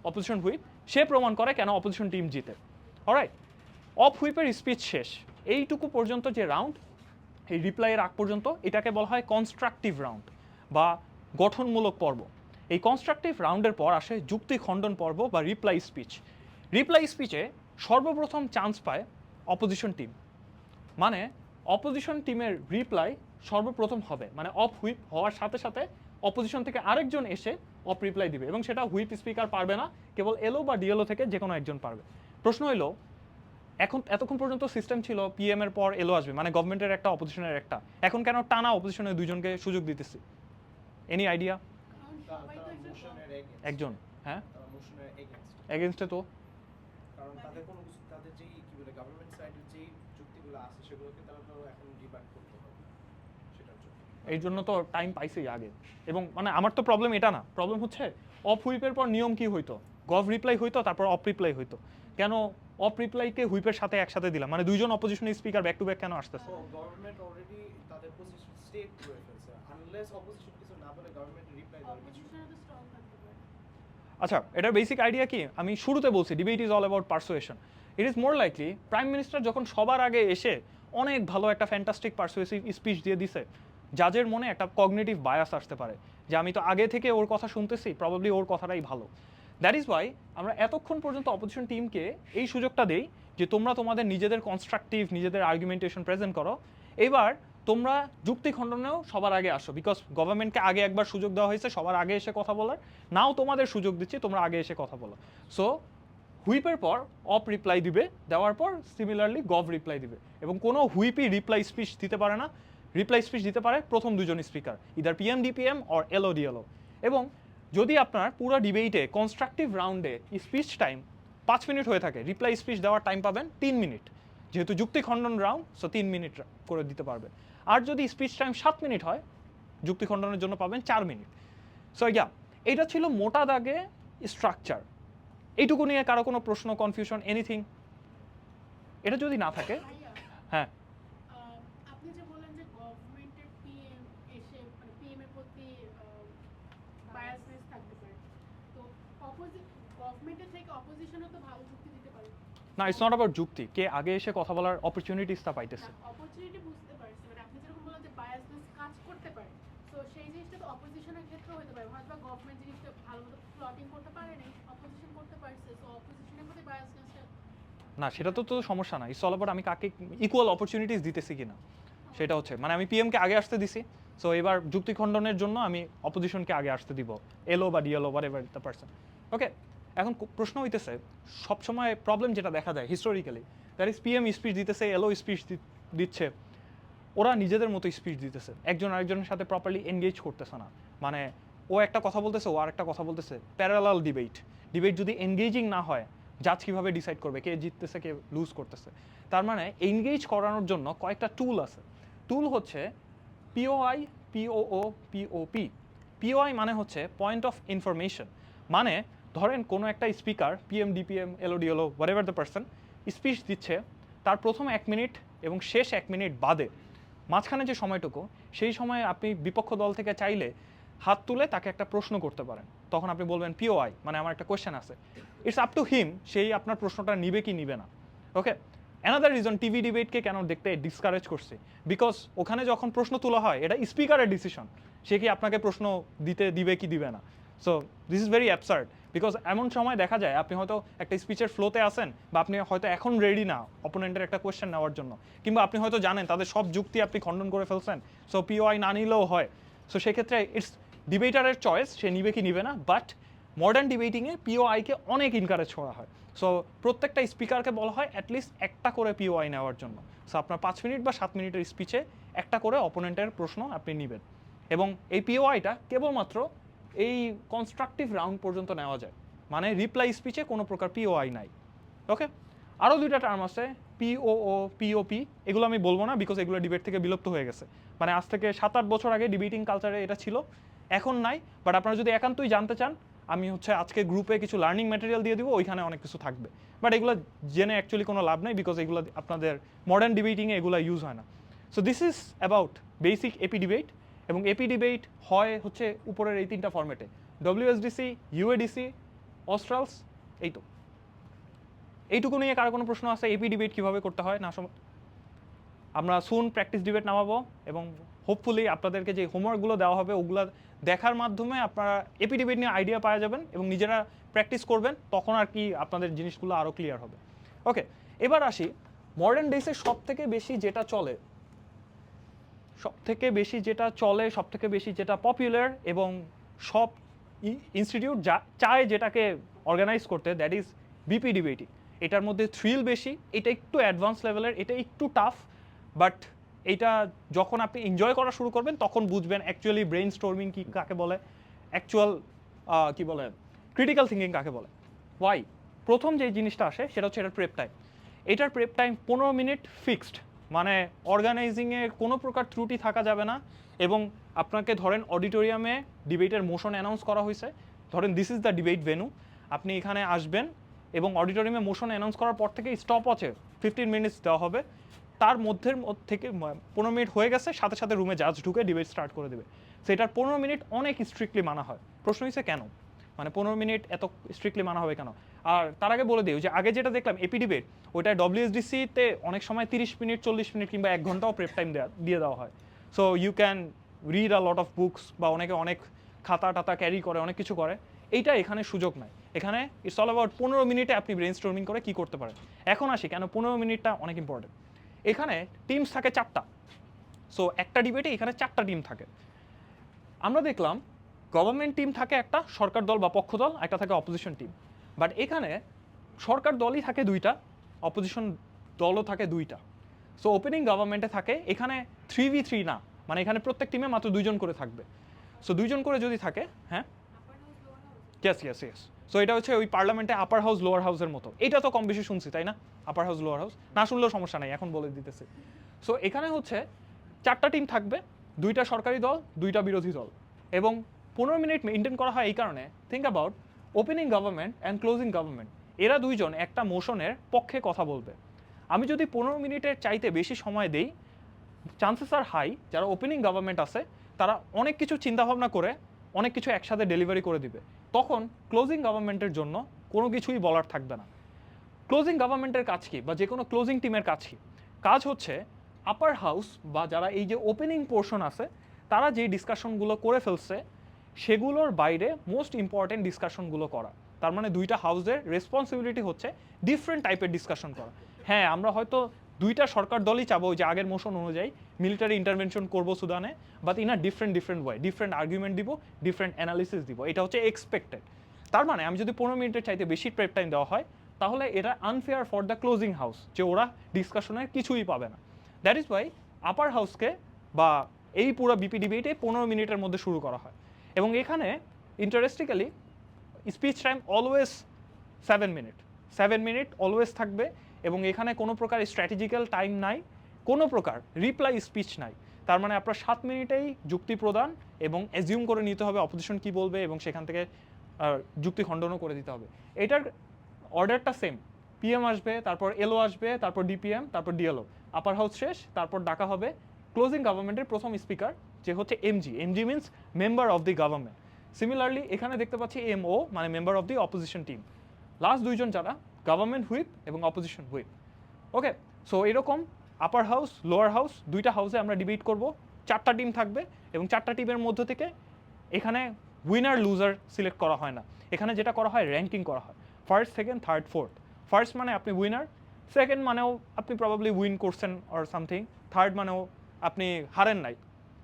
S1: অপোজিশন হুইপ, সে প্রমাণ করে কেন অপোজিশন টিম জিতে। অলরাইট, অফ হুইপের স্পিচ শেষ, এইটুকু পর্যন্ত যে রাউন্ড, এই রিপ্লাইয়ের আগ পর্যন্ত, এটাকে বলা হয় কনস্ট্রাকটিভ রাউন্ড বা গঠনমূলক পর্ব। এই কনস্ট্রাকটিভ রাউন্ডের পর আসে যুক্তি খণ্ডন পর্ব বা রিপ্লাই স্পিচ। রিপ্লাই স্পিচে সর্বপ্রথম চান্স পায় অপোজিশন টিম, মানে অপোজিশন টিমের রিপ্লাই সর্বপ্রথম হবে, মানে অফ হুইপ হওয়ার সাথে সাথে অপোজিশন থেকে আরেকজন এসে অফ রিপ্লাই দিবে, এবং সেটা হুইপ স্পিকার পারবে না, কেবল এলও বা ডিএলও থেকে যে কোনো একজন পারবে। প্রশ্ন হলো, এতক্ষণ পর্যন্ত সিস্টেম ছিল পিএম এর পর এলও আসবে, মানে গভর্নমেন্টের একটা অপোজিশনের একটা, এখন কেন টানা অপোজিশনের দুজনকে সুযোগ দিতেছি? Any idea?
S2: কারণ সবাই তো
S1: একজন, হ্যাঁ, এগেনস্টে তো,
S4: কারণ তাদের কোনো কিছু, তাদের যেই কি বলে গভর্নমেন্ট সাইডের যেই যুক্তিগুলো আছে সেগুলোকে তারা তো এখন ডিবেট করতে হবে সেটার জন্য।
S1: এই জন্য তো টাইম পাইছেই আগে। এবং মানে আমার তো প্রবলেম এটা না, প্রবলেম হচ্ছে অফ হুইপের পর নিয়ম কি হইতো, গভ রিপ্লাই হইতো, তারপর অফ রিপ্লাই হইতো, কেন অফ রিপ্লাইকে হুইপের সাথে একসাথে দিলাম, মানে দুইজন opposition speaker back to back কেন আসতেছে?
S4: তো গভর্নমেন্ট অলরেডি তাদের পজিশন স্টেট করে ফেলছে, আনলেস অপোজিশন কিছু না বলে গভর্নমেন্ট রিপ্লাই দেবে।
S2: অপোজিশনে তো স্ট্রং থাকতে পারে।
S1: আচ্ছা, এটার বেসিক আইডিয়া কি? আমি শুরুতে বলছি debate is all about persuasion. It is more likely prime minister যখন সবার আগে এসে অনেক ভালো একটা ফ্যান্টাস্টিক পারসুয়েসিভ স্পিচ দিয়ে দিছে, জাজের মনে একটা কগনিটিভ বায়াস আসতে পারে যে আমি তো আগে থেকে ওর কথা শুনতেছি, প্রবাবলি ওর কথাটাই ভালো। দ্যাট ইজ ওয়াই আমরা এতক্ষণ পর্যন্ত অপোজিশন টিমকে এই সুযোগটা দেই যে তোমরা তোমাদের নিজেদের কনস্ট্রাকটিভ, নিজেদের আর্গুমেন্টেশন প্রেজেন্ট করো, এবার তোমরা যুক্তি খণ্ডনেও সবার আগে আসো, বিকজ গভর্নমেন্টকে আগে একবার সুযোগ দেওয়া হয়েছে সবার আগে এসে কথা বলার, নাও তোমাদের সুযোগ দিচ্ছি তোমরা আগে এসে কথা বলো। সো হুইপের পর অফ রিপ্লাই দিবে, দেওয়ার পর সিমিলারলি গভ রিপ্লাই দিবে, এবং কোনো হুইপই রিপ্লাই স্পিচ দিতে পারে না। রিপ্লাই স্পিচ দিতে পারে প্রথম দুজন speaker, either PM DPM or LO DLO. এবং যদি আপনার পুরো ডিবেটে কনস্ট্রাকটিভ রাউন্ডে স্পিচ টাইম 5 মিনিট হয়ে থাকে, রিপ্লাই স্পিচ দেওয়ার টাইম পাবেন 3 মিনিট, যেহেতু যুক্তি খণ্ডন রাউন্ড, সো 3 মিনিট করে দিতে পারবে। আর যদি স্পিচ টাইম 7 মিনিট হয়, যুক্তি খণ্ডনের জন্য পাবেন 4 মিনিট। সো ইয়া, এটা ছিল মোটা দাগে স্ট্রাকচার। এইটুকু নিয়ে কারো কোনো প্রশ্ন, কনফিউশন, এনিথিং? এটা যদি না থাকে,
S2: ভাইয়া,
S1: হ্যাঁ,
S2: আপনি যে বললেন যে গভর্নমেন্টের পিএম এসে মানে পিএম এর প্রতি বায়াসনেস থাকতে পারে, তো গভর্নমেন্টের থেকে অপোজিশনও তো ভালো যুক্তি দিতে পারে
S1: না, ইটস নট অ্যাবাউট যুক্তি, কে আগে এসে কথা বলার অপরচুনিটিসটা পাইতেছে।
S2: না। অপরচুনিটি বুঝতে পারছি, মানে আপনি যেরকম বললেন যে বায়াসনেস কাজ করতে পারে, তো সেই জিনিসটা তো অপোজিশনের ক্ষেত্রেও হতে পারে, হয়তো গভর্নমেন্ট জিনিসটা ভালো মতো প্লটিং করতে পারেনি, অপোজিশন করতে পারছে, তো অপোজিশনের প্রতি বায়াসনেসটা
S1: না, সেটা তো সমস্যা না, ইটস অল অ্যাবাউট আমি কাকে ইকুয়াল অপরচুনিটিস দিতেছি কিনা, সেটা হচ্ছে, মানে আমি পিএমকে আগে আসতে দিছি, সো এবার যুক্তি খণ্ডনের জন্য আমি অপোজিশনকে আগে আসতে দিব, এলও বা DLO whatever the person. Okay, এখন প্রশ্ন হইতেছে, সবসময় প্রবলেম যেটা দেখা যায় historically, that is PM speech দিতেছে, এলও স্পিচ দিচ্ছে, ওরা নিজেদের মতো স্পিচ দিতেছে, একজন আরেকজনের সাথে প্রপারলি এনগেজ করতেছে না, মানে ও একটা কথা বলতেছে, ও আরেকটা কথা বলতেছে, প্যারালাল ডিবেট যদি এনগেজিং না হয়, জাজ কীভাবে ডিসাইড করবে কে জিততেছে কে লুজ করতেছে। তার মানে এনগেজ করানোর জন্য কয়েকটা টুল আছে। টুল হচ্ছে পিওআই, পিওও, পিওপি। পিওআই মানে হচ্ছে পয়েন্ট অফ ইনফরমেশন, মানে ধরেন কোনো একটা speaker PM, DPM, LO DLO whatever the person speech দিচ্ছে, তার প্রথম 1 মিনিট এবং শেষ 1 মিনিট বাদে মাঝখানে যে সময়টুকু, সেই সময়ে আপনি বিপক্ষ দল থেকে চাইলে হাত তুলে তাকে একটা প্রশ্ন করতে পারেন। তখন আপনি বলবেন পিওআই, মানে আমার একটা কোয়েশ্চেন আছে, ইটস আপ টু হিম সেই আপনার প্রশ্নটা নিবে কি নিবে না। ওকে, অ্যানাদার রিজন টিভি ডিবেটকে কেন দেখতে ডিসকারেজ করছে, বিকজ ওখানে যখন প্রশ্ন তোলা হয় এটা স্পিকারের ডিসিশন, সে কি আপনাকে প্রশ্ন দিবে কি দিবে না। So this is very absurd, because এমন সময় দেখা যায় আপনি হয়তো একটা স্পিচের ফ্লোতে আসেন, বা আপনি হয়তো এখন রেডি না অপোনেন্টের একটা কোয়েশ্চেন নেওয়ার জন্য, কিংবা আপনি হয়তো জানেন তাদের সব যুক্তি আপনি খণ্ডন করে ফেলছেন, সো পিওআই না নিলেও হয়। সো সেক্ষেত্রে ইটস ডিবেটারের চয়েস, সে নিবে কি নিবে না। বাট মডার্ন ডিবেটিংয়ে পিওআইকে অনেক এনকারেজ করা হয়। সো প্রত্যেকটা স্পিকারকে বলা হয় অ্যাটলিস্ট একটা করে পিওআই নেওয়ার জন্য। সো আপনার 5 মিনিট বা 7 মিনিটের স্পিচে একটা করে অপোনেন্টের প্রশ্ন আপনি নেবেন, এবং এই পিওআইটা কেবলমাত্র এই কনস্ট্রাকটিভ রাউন্ড পর্যন্ত নেওয়া যায়, মানে রিপ্লাই স্পিচে কোনো প্রকার পিওআই নাই। ওকে, আরও 2টা টার্ম আছে পিওও, পিওপি। এগুলো আমি বলবো না, বিকজ এগুলো ডিবেট থেকে বিলুপ্ত হয়ে গেছে। মানে আজ থেকে 7-8 বছর আগে ডিবেটিং কালচারে এটা ছিল, এখন নাই। বাট আপনারা যদি একান্তই জানতে চান, আমি আজকে গ্রুপে কিছু লার্নিং ম্যাটেরিয়াল দিয়ে দিব, ওইখানে অনেক কিছু থাকবে। বাট এগুলো জেনে অ্যাকচুয়ালি কোনো লাভ নেই, বিকজ এগুলো আপনাদের মডার্ন ডিবেটিংয়ে এগুলো ইউজ হয় না। So this is about basic AP debate. এবং এপি ডিবেট হয় উপরের এই 3টা ফরম্যাটে: ডব্লিউএসডিসি, ইউএডিসি, অস্ট্রালস। এইটুকু নিয়ে কারো কোনো প্রশ্ন আছে? এপি ডিবেট কীভাবে করতে হয় না? আমরা সুন প্র্যাকটিস ডিবেট নামাবো, এবং হোপফুলি আপনাদেরকে যে হোমওয়ার্কগুলো দেওয়া হবে ওগুলো দেখার মাধ্যমে আপনারা এপি ডিবেট নিয়ে আইডিয়া পাওয়া যাবেন, এবং নিজেরা প্র্যাকটিস করবেন, তখন আর কি আপনাদের জিনিসগুলো আরও ক্লিয়ার হবে। ওকে, এবার আসি মডার্ন ডেসে সব থেকে বেশি যেটা চলে, সব থেকে বেশি যেটা পপুলার, এবং সব ইনস্টিটিউট চায় যেটাকে অর্গানাইজ করতে, দ্যাট ইজ বিপি ডিবেটিং। এটার মধ্যে থ্রিল বেশি, এটা একটু অ্যাডভান্স লেভেলের, এটা একটু টাফ, বাট এটা যখন আপনি এনজয় করা শুরু করবেন তখন বুঝবেন অ্যাকচুয়ালি ব্রেইন স্টর্মিং কি কাকে বলে, অ্যাকচুয়াল কি বলে ক্রিটিক্যাল থিঙ্কিং কাকে বলে। ওয়াই? প্রথম যে জিনিসটা আসে সেটা হচ্ছে এটার প্রেপ টাইম। এটার প্রেপ টাইম 15 মিনিট ফিক্সড, মানে অর্গানাইজিংয়ে কোনো প্রকার ত্রুটি থাকা যাবে না। এবং আপনাকে ধরেন অডিটোরিয়ামে ডিবেটের মোশন অ্যানাউন্স করা হয়েছে, ধরেন this is the debate venue, আপনি এখানে আসবেন, এবং অডিটোরিয়ামে মোশন অ্যানাউন্স করার পর থেকে স্টপ আছে 15 মিনিটস দেওয়া হবে। তার থেকে 15 মিনিট হয়ে গেছে, সাথে সাথে রুমে জাজ ঢুকে ডিবেট স্টার্ট করে দেবে। সেটার 15 মিনিট অনেক স্ট্রিক্টলি মানা হয়। প্রশ্ন হচ্ছে কেন, মানে 15 মিনিট এত স্ট্রিক্টলি মানা হবে কেন? আর তার আগে বলে দিই যে আগে যেটা দেখলাম এপি ডিবেট, ওইটা ডব্লিউএসডিসিতে অনেক সময় 30 মিনিট, 40 মিনিট কিংবা 1 ঘন্টাও প্রেপ টাইম দিয়ে দেওয়া হয়। So you can read a lot of books, বা অনেকে অনেক খাতা টাতা ক্যারি করে, অনেক কিছু করে। এইটা এখানে সুযোগ নাই। এখানে ইটস অল অ্যাবাউট 15 মিনিটে আপনি ব্রেন স্টর্মিং করে কী করতে পারেন। এখন আসি কেন 15 মিনিটটা অনেক ইম্পর্টেন্ট। এখানে টিমস থাকে 4টা। সো একটা ডিবেটে এখানে 4টা টিম থাকে। আমরা দেখলাম গভর্নমেন্ট টিম থাকে একটা, সরকার দল বা পক্ষ দল, একটা থাকে অপোজিশন টিম। বাট এখানে সরকার দলই থাকে 2টা, অপোজিশন দলও থাকে 2টা। সো ওপেনিং গভর্নমেন্টে থাকে এখানে 3v3 না, মানে এখানে প্রত্যেক টিমে মাত্র 2 জন করে থাকবে। সো 2 জন করে যদি থাকে, হ্যাঁ ইয়েস। সো এটা হচ্ছে ওই পার্লামেন্টে আপার হাউস লোয়ার হাউসের মতো। এটা তো কম বেশি শুনছি, তাই না? আপার হাউস লোয়ার হাউস না শুনলেও সমস্যা নেই, এখন বলে দিতেছে। সো এখানে 4টা টিম থাকবে, 2টা সরকারি দল, 2টা বিরোধী দল, এবং 15 মিনিট মেনটেন করা হয় এই কারণে, think about opening government and closing government, এরা 2 জন একটা মোশনের পক্ষে কথা বলবে। আমি যদি 15 মিনিটের চাইতে বেশি সময় দেই, চান্সেস আর হাই যারা ওপেনিং গভর্নমেন্ট আছে তারা অনেক কিছু চিন্তাভাবনা করে অনেক কিছু একসাথে ডেলিভারি করে দিবে। তখন ক্লোজিং গভর্নমেন্টের জন্য কোনো কিছুই বলার থাকবে না। ক্লোজিং গভর্নমেন্টের কাজ কি, বা যে কোনো ক্লোজিং টিমের কাজ কি? কাজ হচ্ছে আপার হাউস বা যারা এই যে ওপেনিং পোর্শন আছে তারা যে ডিসকাশনগুলো করে ফেলছে সেগুলোর বাইরে মোস্ট ইম্পর্টেন্ট ডিসকাশনগুলো করা। তার মানে 2টা হাউসের রেসপন্সিবিলিটি হচ্ছে ডিফারেন্ট টাইপের ডিসকাশন করা। হ্যাঁ, আমরা হয়তো 2টা সরকার দলই চাবো যে আগের মোশন অনুযায়ী মিলিটারি ইন্টারভেনশন করবো সুদানে, but in a different way, different argument দিব, ডিফারেন্ট অ্যানালিসিস দিব। এটা হচ্ছে এক্সপেক্টেড। তার মানে আমি যদি 15 মিনিটের চাইতে বেশি প্রেপ টাইম দেওয়া হয় তাহলে এটা unfair for the closing house, যে ওরা ডিসকাশনের কিছুই পাবে না। দ্যাট ইজ ওয়াই আপার হাউসকে বা এই পুরো বিপি ডিবেটে 15 মিনিটের মধ্যে শুরু করা হয়। এবং এখানে interestingly speech time always 7 minute. 7 minute always থাকবে এবং এখানে কোনো প্রকার স্ট্র্যাটেজিক্যাল টাইম নাই, কোনো প্রকার রিপ্লাই স্পিচ নাই। তার মানে আপনার 7 মিনিটেই যুক্তি প্রদান এবং অ্যাজিউম করে নিতে হবে অপোজিশন কি বলবে এবং সেখান থেকে যুক্তি খণ্ডনও করে দিতে হবে। এটার অর্ডারটা সেম, পিএম আসবে, তারপর এলও আসবে, তারপর ডিপিএম, তারপর ডিএলও, আপার হাউস শেষ, তারপর ডাকা হবে ক্লোজিং গভর্নমেন্টের প্রথম স্পিকার যে হচ্ছে MG. MG means member of the government. Similarly এখানে দেখতে পাচ্ছি এমও মানে member of the opposition team. Last দুইজন যারা গভর্নমেন্ট হুইপ এবং অপোজিশন হুইপ। ওকে, সো এরকম আপার হাউস লোয়ার হাউস দুইটা হাউসে আমরা ডিবেট করব, 4টা টিম থাকবে এবং 4টা টিমের মধ্য থেকে এখানে উইনার লুজার সিলেক্ট করা হয় না, এখানে যেটা করা হয় র্যাঙ্কিং করা হয়, first second third fourth. First মানে আপনি উইনার, সেকেন্ড মানেও আপনি প্রবাবলি উইন করছেন অর সামথিং, থার্ড মানেও আপনি হারেন নাই,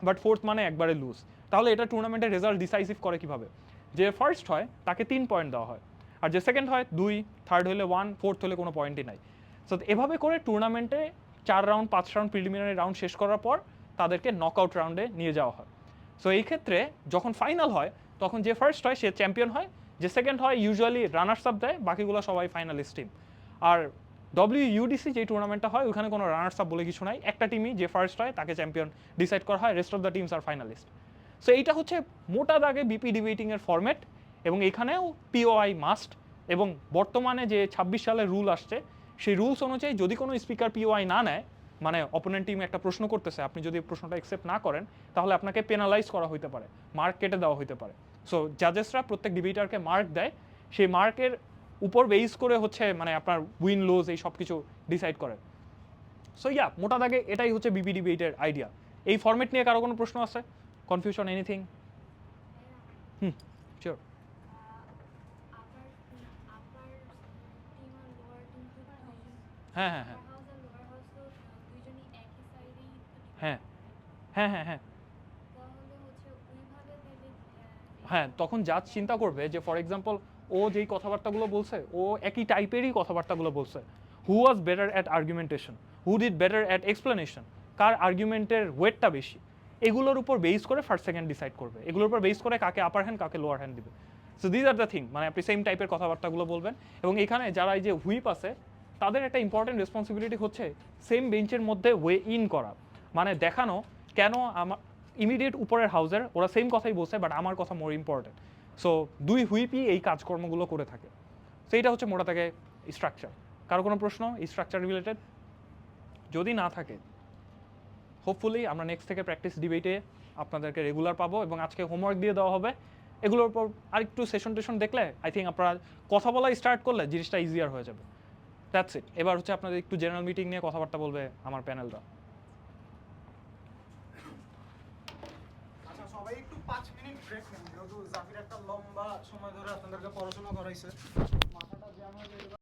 S1: বাট ফোর্থ মানে একবারে লুজ। তাহলে এটা টুর্নামেন্টের রেজাল্ট ডিসাইসিভ করে কিভাবে, যে ফার্স্ট হয় তাকে 3 পয়েন্ট দেওয়া হয়, আর যে সেকেন্ড হয় 2, থার্ড হলে 1, ফোর্থ হলে কোনো পয়েন্টই নাই। সো এভাবে করে টুর্নামেন্টে 4 রাউন্ড 5 রাউন্ড প্রিলিমিনারি রাউন্ড শেষ করার পর তাদেরকে নকআউট রাউন্ডে নিয়ে যাওয়া হয়। সো এই ক্ষেত্রে যখন ফাইনাল হয় তখন যে ফার্স্ট হয় সে চ্যাম্পিয়ন হয়, যে সেকেন্ড হয় ইউজুয়ালি রানার্স আপ দেয়, বাকিগুলো সবাই ফাইনালিস্ট টিম। আর WUDC যে টুর্নামেন্টটা হয় ওখানে কোনো রানার্স আপ বলে কিছু নাই, একটা টিমই যে ফার্স্ট হয় তাকে চ্যাম্পিয়ন ডিসাইড করা হয়, rest of the teams are finalist. So এইটা হচ্ছে মোটা দাগে বিপি ডিবেটিংয়ের ফরম্যাট এবং এখানেও পিওআই মাস্ট। এবং বর্তমানে যে 26 সালের রুল আসছে সেই রুলস অনুযায়ী যদি কোনো স্পিকার পিওআই না নেয়, মানে অপোনেন্ট টিম একটা প্রশ্ন করতেছে, আপনি যদি প্রশ্নটা অ্যাকসেপ্ট না করেন তাহলে আপনাকে পেনালাইজ করা হইতে পারে, মার্ক কেটে দেওয়া হইতে পারে। সো জাজেসরা প্রত্যেক ডিবেটারকে মার্ক দেয়, সেই মার্কের উপর বেস করে হচ্ছে মানে আপনার উইন লুজ এই সব কিছু ডিসাইড করে। সো ইয়া মোটা দাগে এটাই হচ্ছে বিপি ডিবেটের আইডিয়া। এই ফরম্যাট নিয়ে কারো কোনো প্রশ্ন আছে, কনফিউশন, এনিথিং? শিওর। হ্যাঁ হ্যাঁ হ্যাঁ হ্যাঁ হ্যাঁ হ্যাঁ হ্যাঁ হ্যাঁ, তখন জাজ চিন্তা করবে যে ফর এক্সাম্পল ও যেই কথাবার্তাগুলো বলছে ও একই টাইপেরই কথাবার্তাগুলো বলছে, who was better at argumentation, who did better at explanation, কার আর্গুমেন্টের ওয়েটটা বেশি, এগুলোর উপর বেস করে ফার্স্ট সেকেন্ড ডিসাইড করবে, এগুলোর উপর বেস করে কাকে আপার হ্যান্ড কাকে লোয়ার হ্যান্ড দিবে। So these are the thing, মানে আপনি সেম টাইপের কথাবার্তাগুলো বলবেন। এবং এখানে যারা এই যে হুইপ আছে তাদের একটা ইম্পর্টেন্ট রেসপন্সিবিলিটি হচ্ছে সেম বেঞ্চের মধ্যে ওয়ে ইন করা, মানে দেখানো কেন আমার ইমিডিয়েট উপরের হাউসের ওরা সেম কথাই বলছে বাট আমার কথা মোর ইম্পর্টেন্ট। সো দুই হুইপই এই কাজকর্মগুলো করে থাকে। সো এইটা হচ্ছে মোটা থেকে স্ট্রাকচার। কারো কোনো প্রশ্ন এই স্ট্রাকচার রিলেটেড? যদি না থাকে হোপফুলি আমরা নেক্সট থেকে প্র্যাকটিস ডিবেটে আপনাদেরকে রেগুলার পাবো এবং আজকে হোমওয়ার্ক দিয়ে দেওয়া হবে। এগুলোর উপর আরেকটু সেশন টেশন দেখলে আই থিঙ্ক আপনারা কথা বলা স্টার্ট করলে জিনিসটা ইজিয়ার হয়ে যাবে। That's it. এবার হচ্ছে আপনাদের একটু জেনারেল মিটিং নিয়ে কথাবার্তা বলবে আমার প্যানেলটা।
S5: আচ্ছা, সবাই একটু 5 মিনিট ব্রেক নেন, যেহেতু জাফির একটা লম্বা সময় ধরে আপনাদেরকে পড়াশোনা করাইছে, মাথাটা জ্যাম হয়ে যাবে।